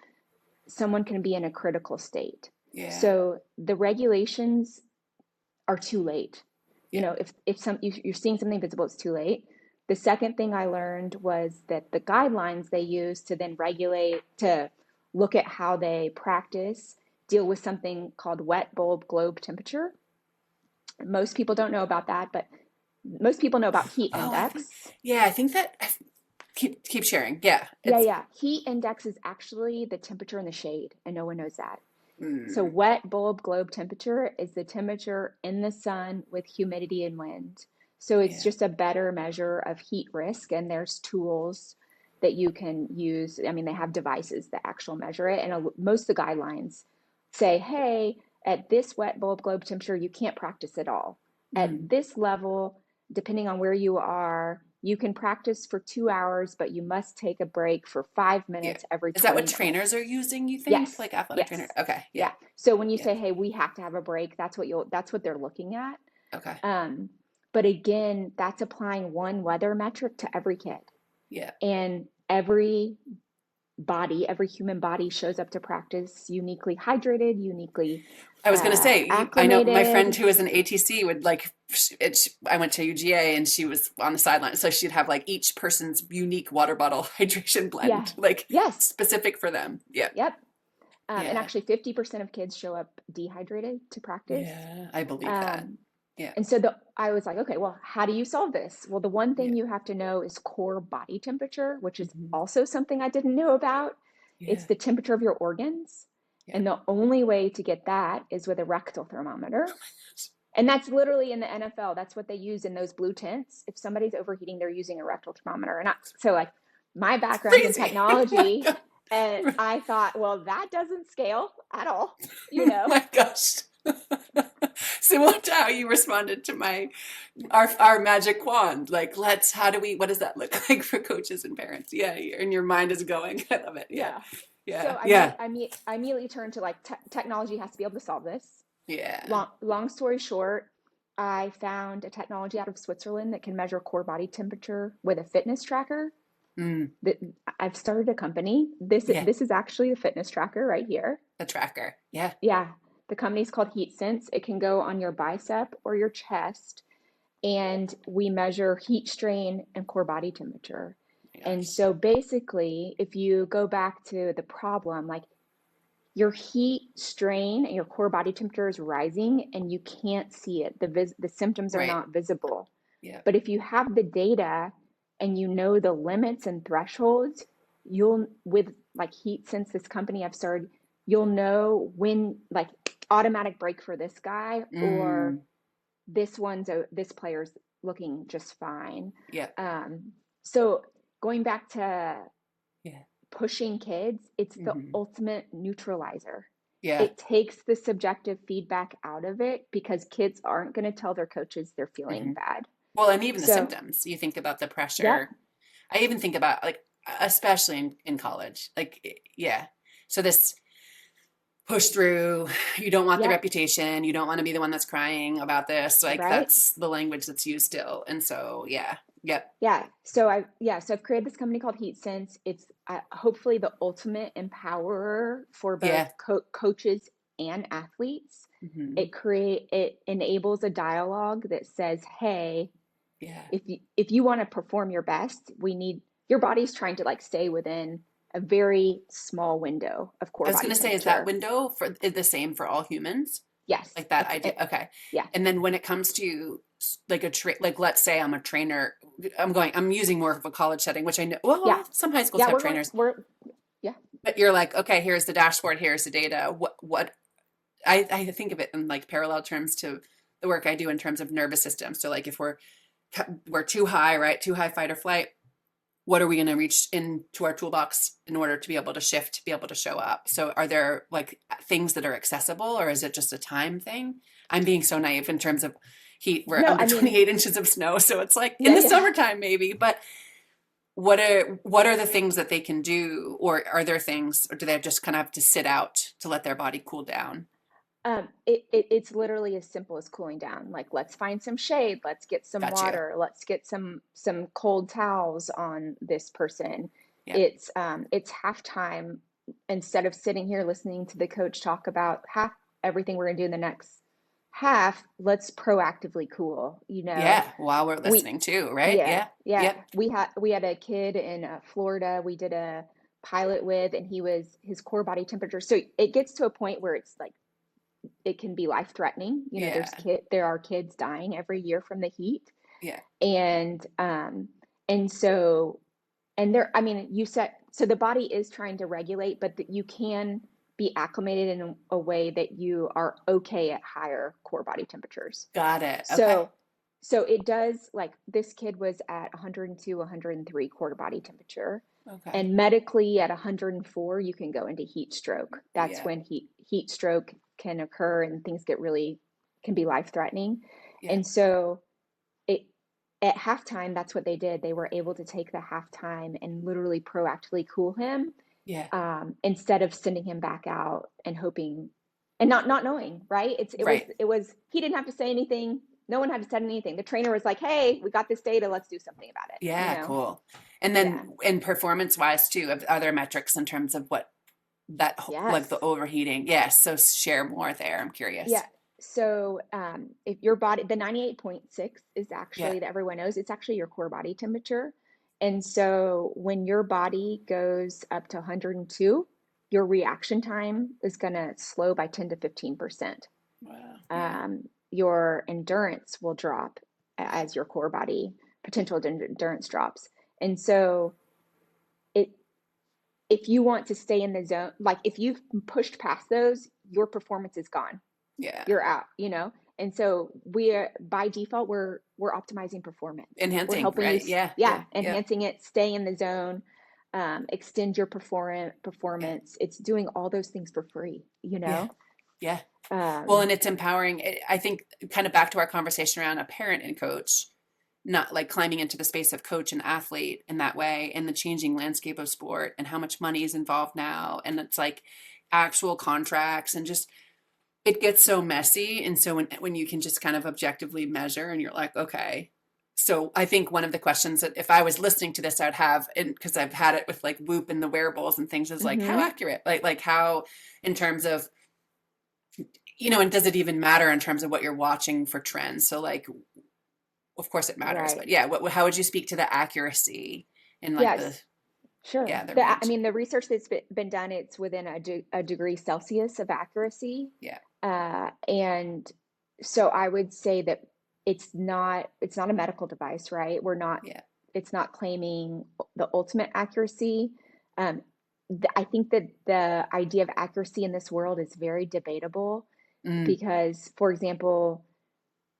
someone can be in a critical state. yeah. So the regulations are too late. Yeah. If you're seeing something visible, it's too late. The second thing I learned was that the guidelines they use to then regulate, to look at how they practice, deal with something called wet bulb globe temperature. Most people don't know about that, but most people know about heat Oh, I think, index. yeah, I think that keep sharing. Yeah. Yeah, It's, yeah. Heat index is actually the temperature in the shade, and no one knows that. So mm, wet bulb globe temperature is the temperature in the sun with humidity and wind. So it's yeah. just a better measure of heat risk, and there's tools that you can use. I mean, they have devices that actually measure it, and most of the guidelines say, hey, at this wet bulb globe temperature, you can't practice at all. Mm, At this level, depending on where you are, you can practice for 2 hours, but you must take a break for five yeah. minutes every Is that what 20 trainers minutes. are using, you think? Yes, Like athletic trainer? yes, Okay. Yeah. yeah. So when you Yeah. say, "Hey, we have to have a break," that's what they're looking at. Okay. Um, but again, that's applying one weather metric to every kid, Yeah. and every human body shows up to practice uniquely hydrated, uniquely I was going to say, I know my friend acclimated. who was an ATC would like, I went to UGA and she was on the sideline. So she'd have like each person's unique water bottle hydration Yeah. blend, like Yes. specific for them. Yeah. Yep. And Yeah. actually, 50% of kids show up dehydrated to practice. Yeah. I believe that. Um, Yeah. And so I was like, okay, well, how do you solve this? Well, the one Yeah. thing you have to know is core body temperature, which is Hmm. also something I didn't know about. It's Yeah. the temperature of your organs. Yeah. And the only way to get that is with a rectal thermometer. And that's literally in the NFL. That's what they use in those blue tents. If somebody's overheating, they're using a rectal thermometer. So like my background's in Crazy. Oh my technology, God. and I thought, well, that doesn't scale at all, you Oh know? my gosh. Similar to how you responded to our magic wand. Like, what does that look like for coaches and parents? Yeah, and your mind is going. I love it. Yeah. Yeah. Yeah. So Yeah. I immediately turned to like technology has to be able to solve this. Yeah. Long story short, I found a technology out of Switzerland that can measure core body temperature with a fitness tracker. Mm, That I've started a company. yeah. This is actually the fitness tracker right here. A tracker. Yeah. Yeah, the company's called HeatSense. It can go on your bicep or your chest, and we measure heat strain and core body temperature. And Yes. so basically, if you go back to the problem, like your heat strain and your core body temperature is rising and you can't see it. The symptoms are Right. not visible. Yeah. But if you have the data and you know the limits and thresholds, you'll with like heat, since this company I've started, you'll know when like automatic break for this guy, or Mm, this player's looking just fine. Yeah. So going back to Yeah. pushing kids, it's the Hmm. ultimate neutralizer. Yeah. It takes the subjective feedback out of it because kids aren't going to tell their coaches they're feeling Hmm. bad. Well, and even the So, symptoms, you think about the yep, pressure. I even think about like, especially in college, like, yeah. So this push through, you don't want the yep, reputation, you don't want to be the one that's crying about this. Like right? that's the language that's used still. And so, yeah. Yep. So I've created this company called Heat Sense. It's hopefully the ultimate empowerer for both Yeah. coaches and athletes. Hmm. It enables a dialogue that says, "Hey, Yeah. if you want to perform your best, we need your body's trying to like stay within a very small window of I core was body going to say, is that temperature." window for is the same for all humans? Yes, Like that idea. Okay. yeah, And then when it comes to like like let's say I'm a trainer, I'm using more of a college setting, which I know, yeah, well, some high schools yeah. have trainers, We're yeah, but you're like, okay, here's the dashboard, here's the data. What I think of it in like parallel terms to the work I do in terms of nervous system. So like if we're too high, right? Too high fight or flight, what are we going to reach into our toolbox in order to be able to shift, to be able to show up? So are there like things that are accessible, or is it just a time thing? I'm being so naive in terms of heat. We're no, under I mean, 28 inches of snow. So it's like in yeah, the yeah. summertime maybe, but what are the things that they can do? Or are there things, or do they just kind of have to sit out to let their body cool down? It's literally as simple as cooling down. Like, let's find some shade, let's get some Got you. water, let's get some cold towels on this person. Yeah. It's halftime. Instead of sitting here listening to the coach talk about half everything we're gonna do in the next half, let's proactively cool, you know. Yeah. While we're We listening too, right? Yeah, Yeah. yeah. Yep. We had a kid in Florida we did a pilot with, and his core body temperature. So it gets to a point where it's like it can be life threatening. You know, Yeah. there are kids dying every year from the heat, Yeah. and and so and there. I mean, you said so the body is trying to regulate, but that you can be acclimated in a way that you are okay at higher core body temperatures. Got it. Okay. So so it does, like, this kid was at 102, 103 core body temperature. Okay. And medically at 104, you can go into heat stroke. That's Yeah. when heat stroke can occur and things can be life threatening. Yeah. And so it at halftime, that's what they did. They were able to take the halftime and literally proactively cool him, Yeah. instead of sending him back out and hoping and not knowing, right? Right. It was he didn't have to say anything. No one had to say anything. The trainer was like, "Hey, we got this data. Let's do something about it." You Yeah, know? cool. And Yeah. then in performance wise too, of other metrics in terms of what like the Yes. overheating. Yes. So share more there. I'm curious. Yeah. So, if your body, the 98.6 is Yeah. actually, that everyone knows, it's actually your core body temperature. And so when your body goes up to 102, your reaction time is going to slow by 10 to 15%. Wow. Yeah. Your endurance will drop as your core body potential endurance drops. And so it if you want to stay in the zone, like if you've pushed past those, your performance is gone. Yeah. You're out, you know. And so we're by default we're optimizing performance. We're Enhancing, helping you, right? Yeah. yeah, Yeah. Yeah. enhancing it, stay in the zone, extend your Yeah. performance. It's doing all those things for free, you Yeah. know. Yeah. Well, Um, and it's empowering. I think kind of back to our conversation around a parent and coach, not like climbing into the space of coach and athlete in that way, and the changing landscape of sport and how much money is involved now. And it's like actual contracts and just it gets so messy. And so when you can just kind of objectively measure and you're like, okay. So I think one of the questions that if I was listening to this, I'd have, and because I've had it with like Whoop and the wearables and things, is like how mhm. accurate, like how in terms of, and does it even matter in terms of what you're watching for trends? So like, of course it matters, Right. but yeah, how would you speak to the accuracy in like the, Yes. Sure. yeah, the I range? mean, the research that's been done, it's within a degree Celsius of accuracy. Yeah. And so I would say that it's not a medical device, right? Yeah. It's not claiming the ultimate accuracy. Um, I think that the idea of accuracy in this world is very debatable Mm, because, for example,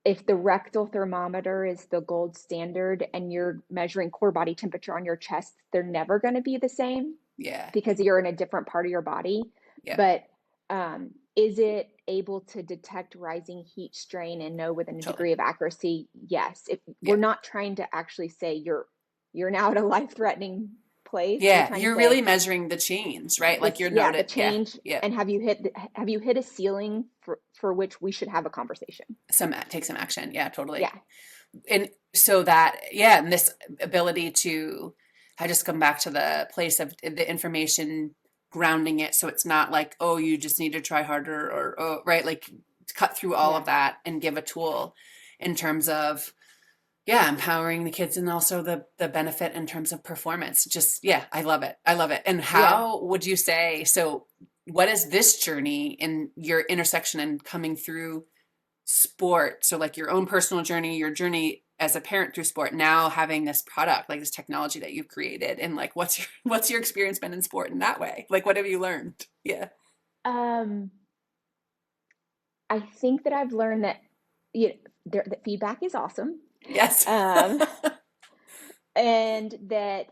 if the rectal thermometer is the gold standard and you're measuring core body temperature on your chest, they're never going to be the same Yeah. because you're in a different part of your body. Yeah. But is it able to detect rising heat strain and know within a Totally. degree of accuracy? Yes. If we're Yeah. not trying to actually say you're now at a life-threatening place, we're Yeah. trying to You're say really measuring the change, right? Like this, you're yeah, the noted. Yeah. change. Yeah. And have you hit a ceiling for which we should have a conversation? Take some action. Yeah, totally. Yeah. And so that, yeah, and this ability to, I just come back to the place of the information grounding it. So it's not like, oh, you just need to try harder or, oh, right. Like cut through all of Yeah. that and give a tool in terms of, yeah, empowering the kids and also the benefit in terms of performance. Just, yeah, I love it. I love it. And Yeah. how would you say, so what is this journey in your intersection and coming through sport? So like your own personal journey, your journey as a parent through sport, now having this product, like this technology that you've created, and like what's your experience been in sport in that way? Like what have you learned? Yeah. Um, I think that I've learned that the feedback is awesome. Yes. Um, and that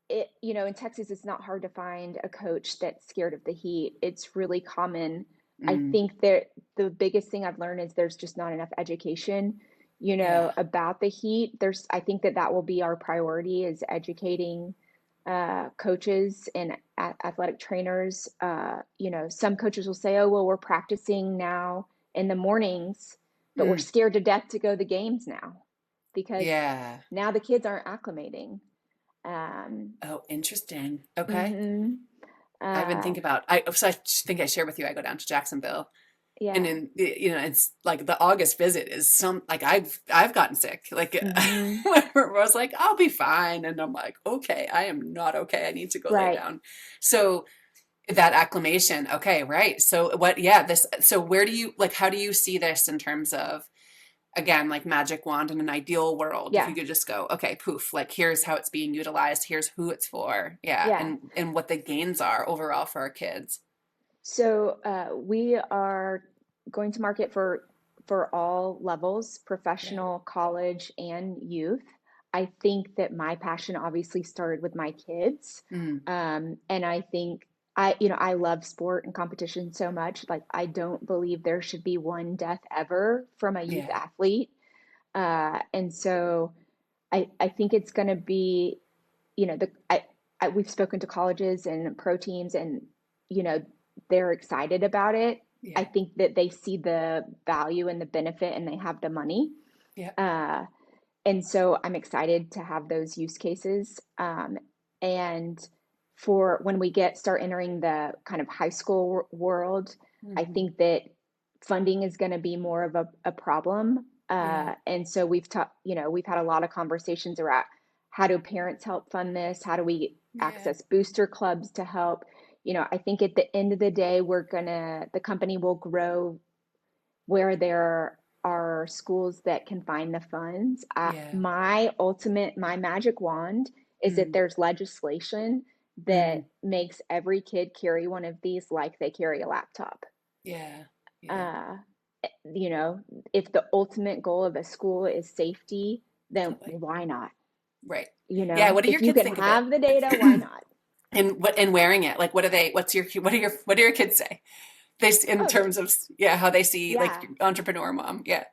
in Texas, it's not hard to find a coach that's scared of the heat. It's really common. I Mm, think that the biggest thing I've learned is there's just not enough education, yeah. about the heat. I think that will be our priority is educating coaches and athletic trainers. Some coaches will say, oh, well, we're practicing now in the mornings, but we're Mm, scared to death to go to the games now because yeah. now the kids aren't acclimating. Oh, interesting. Okay. Mm-hmm. I've been Uh, thinking about, so I think I shared with you, I go down to Jacksonville. And yeah. then, it's like the August visit is like I've gotten sick. Like Mm-hmm. I was like, I'll be fine. And I'm like, okay, I am not okay. I need to go lay Right. down. So that acclimation. Okay, right. So so where do you, like, how do you see this in terms of, again, like magic wand in an ideal world, if you Yeah. could just go, okay, poof, like here's how it's being utilized, here's who it's for. Yeah. Yeah. And what the gains are overall for our kids. So we are going to market for all levels, Yeah. professional, college, and youth. I think that my passion obviously started with my kids. Mm, And I think I love sport and competition so much. Like, I don't believe there should be one death ever from a youth yeah. athlete. And so I think it's going to be, we've spoken to colleges and pro teams, and you know they're excited about it. I Yeah. think that they see the value and the benefit, and they have the money. Yeah. Uh, and so I'm excited to have those use cases. And for when we start entering the kind of high school world, I Hmm. think that funding is going to be more of a problem. Yeah. And so we've had a lot of conversations around how do parents help fund this? How do we Yeah. access booster clubs to help? I think at the end of the day, the company will grow where there are schools that can find the funds. Yeah. My magic wand is that Mm. there's legislation that Mm. makes every kid carry one of these like they carry a laptop. Yeah. Yeah. Uh, you know, if the ultimate goal of a school is safety, then Totally. why not? Right. Yeah. What do your If you kids can think of it? have the data, why not? And wearing it? Like, what do your kids say? In Oh, terms of, yeah, how they see like yeah. entrepreneur mom. Yeah.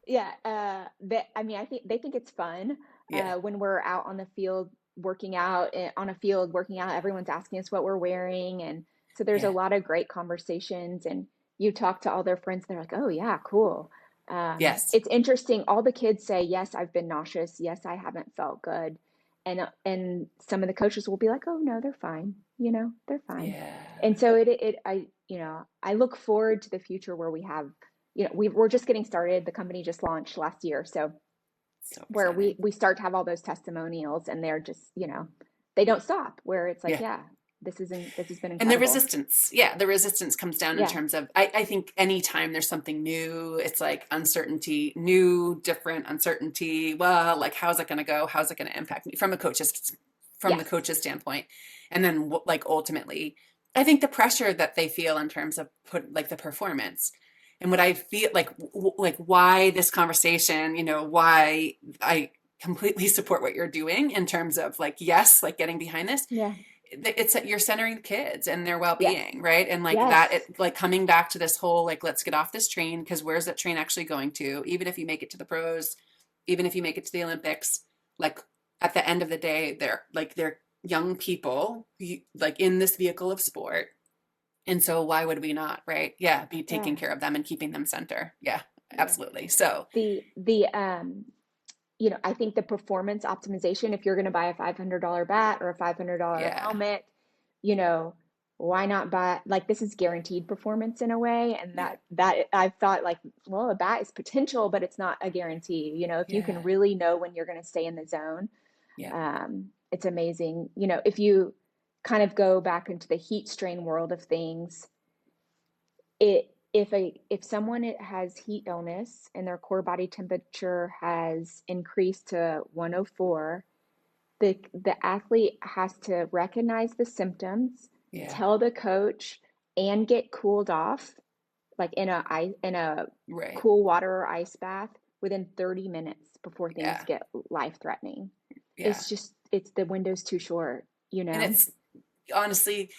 Yeah, I think they think it's fun Yeah. when we're out on the field working out. On a field working out, everyone's asking us what we're wearing, and so there's a Yeah. lot of great conversations. And you talk to all their friends, they're like, "Oh yeah, cool." Yes. It's interesting. All the kids say, "Yes, I've been nauseous. Yes, I haven't felt good," and some of the coaches will be like, "Oh no, they're fine. They're fine." Yeah. And so I look forward to the future where we have we're just getting started. The company just launched last year. So So where we, exciting. we start to have all those testimonials and they're just, they don't stop where it's like, Yeah. yeah, this has been And the incredible. resistance, yeah, the resistance comes down in Yeah. terms of, I think anytime there's something new, it's like uncertainty, new, different uncertainty. Well, like, how's it going to go? How's it going to impact me from the Yes. coach's standpoint? And then like ultimately, I think the pressure that they feel in terms of like the performance. And what I feel like, like why this conversation, why I completely support what you're doing in terms of like, yes, like getting behind this. Yeah. It's that you're centering the kids and their Yes. well-being, right? And like that, Yes. like coming back to this whole, like, let's get off this train, because where's that train actually going to? Even if you make it to the pros, even if you make it to the Olympics, like at the end of the day, they're young people, like in this vehicle of sport. And so why would we not, right? Yeah, be taking Yeah. care of them and keeping them center. Yeah, Yeah. absolutely. So The I think the performance optimization, if you're going to buy a $500 bat or a $500 yeah, helmet, you know, why not buy, like, this is guaranteed performance in a way. And yeah, that I've thought, like, well, a bat is potential, but it's not a guarantee. If you can yeah, really know when you're going to stay in the zone, yeah, it's amazing. If you kind of go back into the heat strain world of things, if someone has heat illness and their core body temperature has increased to 104, the athlete has to recognize the symptoms, yeah, tell the coach, and get cooled off, like in a right. cool water or ice bath within 30 minutes before things Yeah, get life threatening. yeah. It's the window's too short, And it's honestly,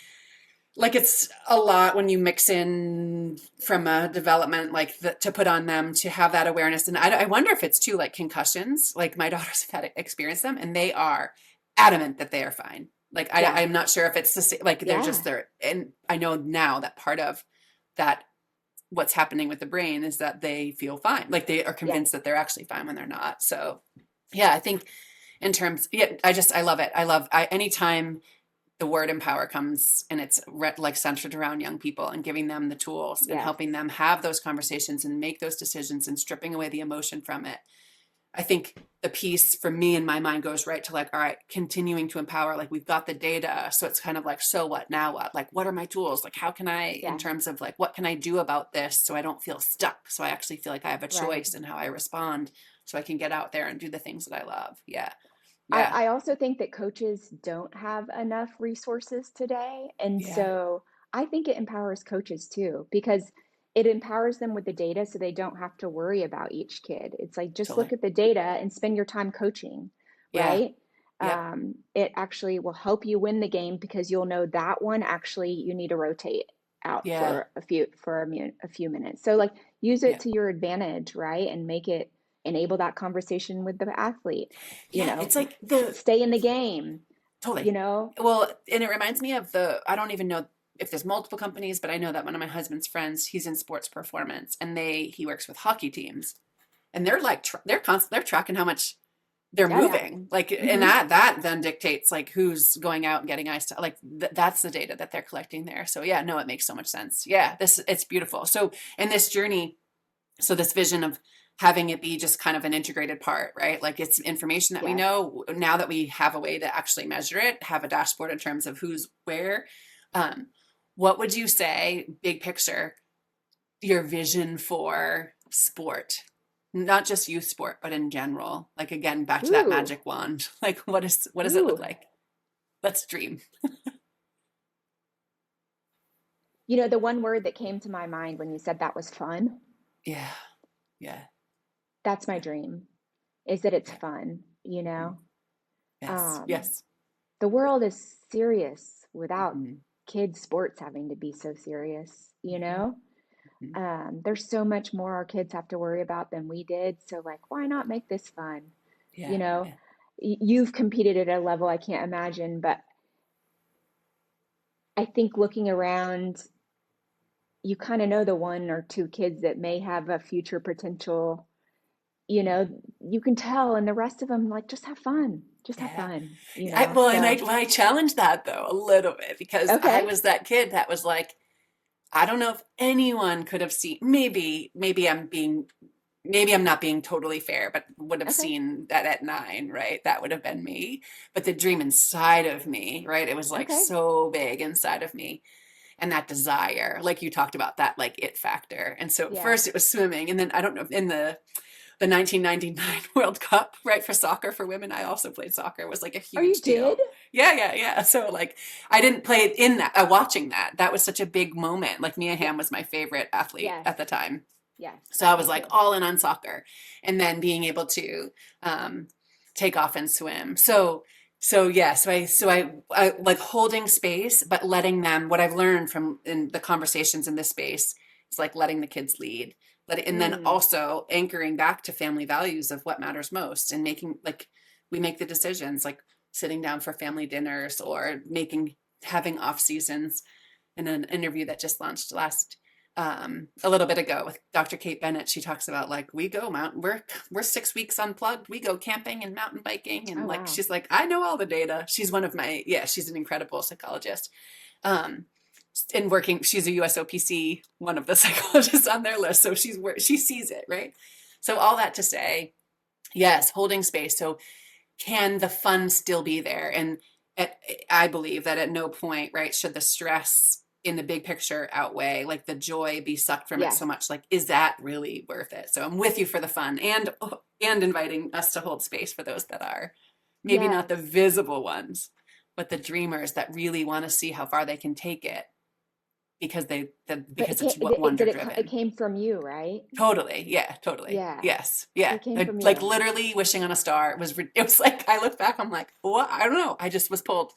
like it's a lot when you mix in from a development like to put on them to have that awareness. And I wonder if it's too like concussions. Like my daughters have had experienced them, and they are adamant that they are fine. Like Yeah, I'm not sure if it's the same. Like they're just yeah, there. And I know now that part of that, what's happening with the brain, is that they feel fine. Like they are yeah, convinced that they're actually fine when they're not. So yeah, I think in terms, yeah, I love it. Anytime the word empower comes and it's like centered around young people and giving them the tools and yes, helping them have those conversations and make those decisions and stripping away the emotion from it. I think the piece for me in my mind goes right to like, all right, continuing to empower, like we've got the data. So it's kind of like, so what, now what? Like, what are my tools? Like, how can I, in yeah, terms of like, what can I do about this so I don't feel stuck? So I actually feel like I have a right. choice in how I respond, so I can get out there and do the things that I love. Yeah. I, Yeah. I also think that coaches don't have enough resources today. And Yeah. so I think it empowers coaches too, because it empowers them with the data so they don't have to worry about each kid. It's like, just look Totally. at the data and spend your time coaching, Yeah. right? Yep. It actually will help you win the game because you'll know that one actually you need to rotate out Yeah. for a few minutes. So, like, use it Yeah. to your advantage, right? And enable that conversation with the athlete, you Yeah. know, It's like the stay in the game, you totally. know? Well, and it reminds me of I don't even know if there's multiple companies, but I know that one of my husband's friends, he's in sports performance, and he works with hockey teams, and they're like, they're tracking how much they're Oh yeah. moving. Like, and Hmm. that then dictates like who's going out and getting ice to, like, that's the data that they're collecting there. So yeah, no, it makes so much sense. Yeah. It's beautiful. So in this journey, so this vision of having it be just kind of an integrated part, right? Like it's information that we Yes. know now that we have a way to actually measure it, have a dashboard in terms of who's where. Um, what would you say, big picture, your vision for sport, not just youth sport, but in general? Like again, back to that Ooh, magic wand. Like what does it look ooh. like? Let's dream. The one word that came to my mind when you said that was fun. Yeah, yeah, That's my yeah, dream, is that it's yeah. fun. Yes, Um, yes. the world is serious without Hmm. kids' sports having to be so serious. Hmm. Hmm. There's so much more our kids have to worry about than we did. So, like, why not make this fun? You Yeah, know, yeah, you've competed at a level I can't imagine, but I think looking around, you kind of know the one or two kids that may have a future potential. You know, you can tell, and the rest of them, like, just have fun, just have yeah. fun. Well, and So I challenged that though a little bit, because I okay, was that kid that was like, I don't know if anyone could have seen, maybe I'm not being totally fair, but would have okay, seen that at 9, right? That would have been me. But the dream inside of me, right? It was like okay, so big inside of me. And that desire, like you talked about, that like it factor. And so yeah. first it was swimming. And then I don't know, in the 1999 World Cup, right, for soccer for women, I also played soccer. It was like a Oh, you huge did? deal. Yeah. So like I didn't play it in that, watching that. That was such a big moment. Like Mia Yeah. Hamm was my favorite athlete Yes. at the time. Yes. So I was Me like too. all in on soccer and then being able to um, take off and swim. So I like holding space, but letting them, what I've learned from in the conversations in this space is like letting the kids lead. And then Mm, also anchoring back to family values of what matters most and making like we make the decisions like sitting down for family dinners or having off seasons. In an interview that just launched a little bit ago with Dr. Kate Bennett, she talks about like we're 6 weeks unplugged. We go camping and mountain biking and oh, like wow. she's like I know all the data. She's one of my she's an incredible psychologist. Um, and working, she's a USOPC, one of the psychologists on their list. So she sees it, right? So all that to say, yes, holding space. So can the fun still be there? And at, I believe that at no point, right, should the stress in the big picture outweigh like the joy be sucked from it so Yes. much. Like, is that really worth it? So I'm with you for the fun and inviting us to hold space for those that are maybe not the Yes. visible ones, but the dreamers that really want to see how far they can take it because But because it's what wonder it driven. came from you, right? Totally. Yeah, totally. Yeah. Yes. Yeah. It came from Like you. literally wishing on a star. It was like, I look back, I'm like, what? I don't know. I just was pulled.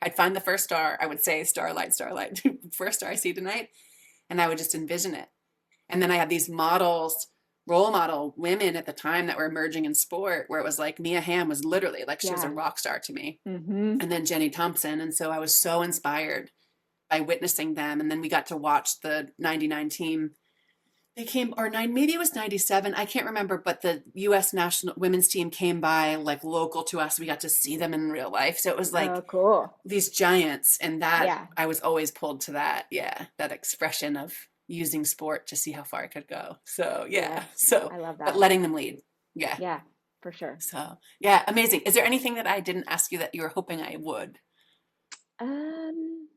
I'd find the first star. I would say, starlight, starlight, first star I see tonight. And I would just envision it. And then I had these models, role model women at the time that were emerging in sport, where it was like Mia Hamm was literally like, she was a Yeah. rock star to me. Mm-hmm. And then Jenny Thompson. And so I was so inspired by witnessing them. And then we got to watch the 99 team. They came, or nine, maybe it was 97. I can't remember, but the US national women's team came by like local to us. We got to see them in real life. So it was like Oh, cool. these giants. And that Yeah. I was always pulled to that. Yeah. That expression of using sport to see how far it could go. So yeah. Yes. So, I love but that. letting them lead. Yeah. Yeah, for sure. So yeah, amazing. Is there anything that I didn't ask you that you were hoping I would? Um,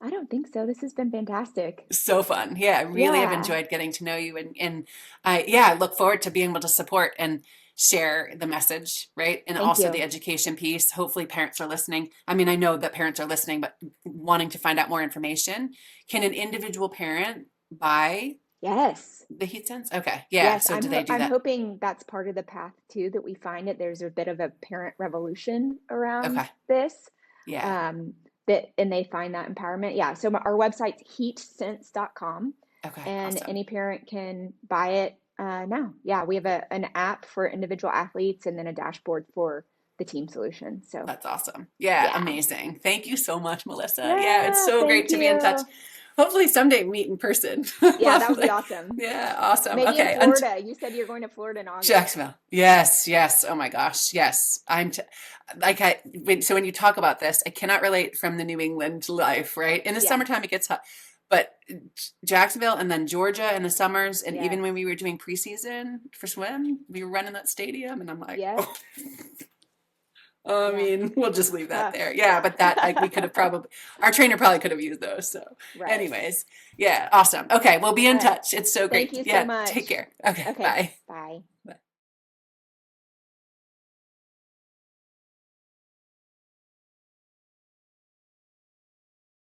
I don't think so. This has been fantastic. So fun. Yeah, I really have Yeah. enjoyed getting to know you and I look forward to being able to support and share the message, right? And Thank also the you. education piece. Hopefully parents are listening. I mean, I know that parents are listening, but wanting to find out more information. Can an individual parent buy Yes. the heat sense? Okay. Yeah. Yes, So do they do I'm that? hoping that's part of the path too, that we find it. There's a bit of a parent revolution around Okay. this. Yeah. Um, that and they find that empowerment. Yeah. So our website's heatsense.com Okay. and Awesome. any parent can buy it now. Yeah, we have an app for individual athletes and then a dashboard for the team solution. So That's awesome. Yeah, yeah. amazing. Thank you so much, Melissa. Yeah, it's Yeah, so great thank to be in touch. you. Hopefully someday meet in person. Yeah, that would be Like, awesome. yeah, awesome. Maybe in Okay, Florida. You said you're going to Florida in August. Jacksonville. Yes, yes. Oh my gosh, yes. Like so when you talk about this, I cannot relate from the New England life, right? In the Yeah. summertime it gets hot, but Jacksonville and then Georgia in the summers, and even Yes. when we were doing preseason for swim, we were running that stadium, and I'm like, Yes. oh, I Yeah. mean, we'll just It's leave that tough. there. Yeah, but that like we could have probably our trainer probably could have used those. So, Right. anyways, yeah, awesome. Okay, we'll be All in right. touch. It's so Thank great. you so Yeah, take much. care. Okay, Okay. bye. Bye.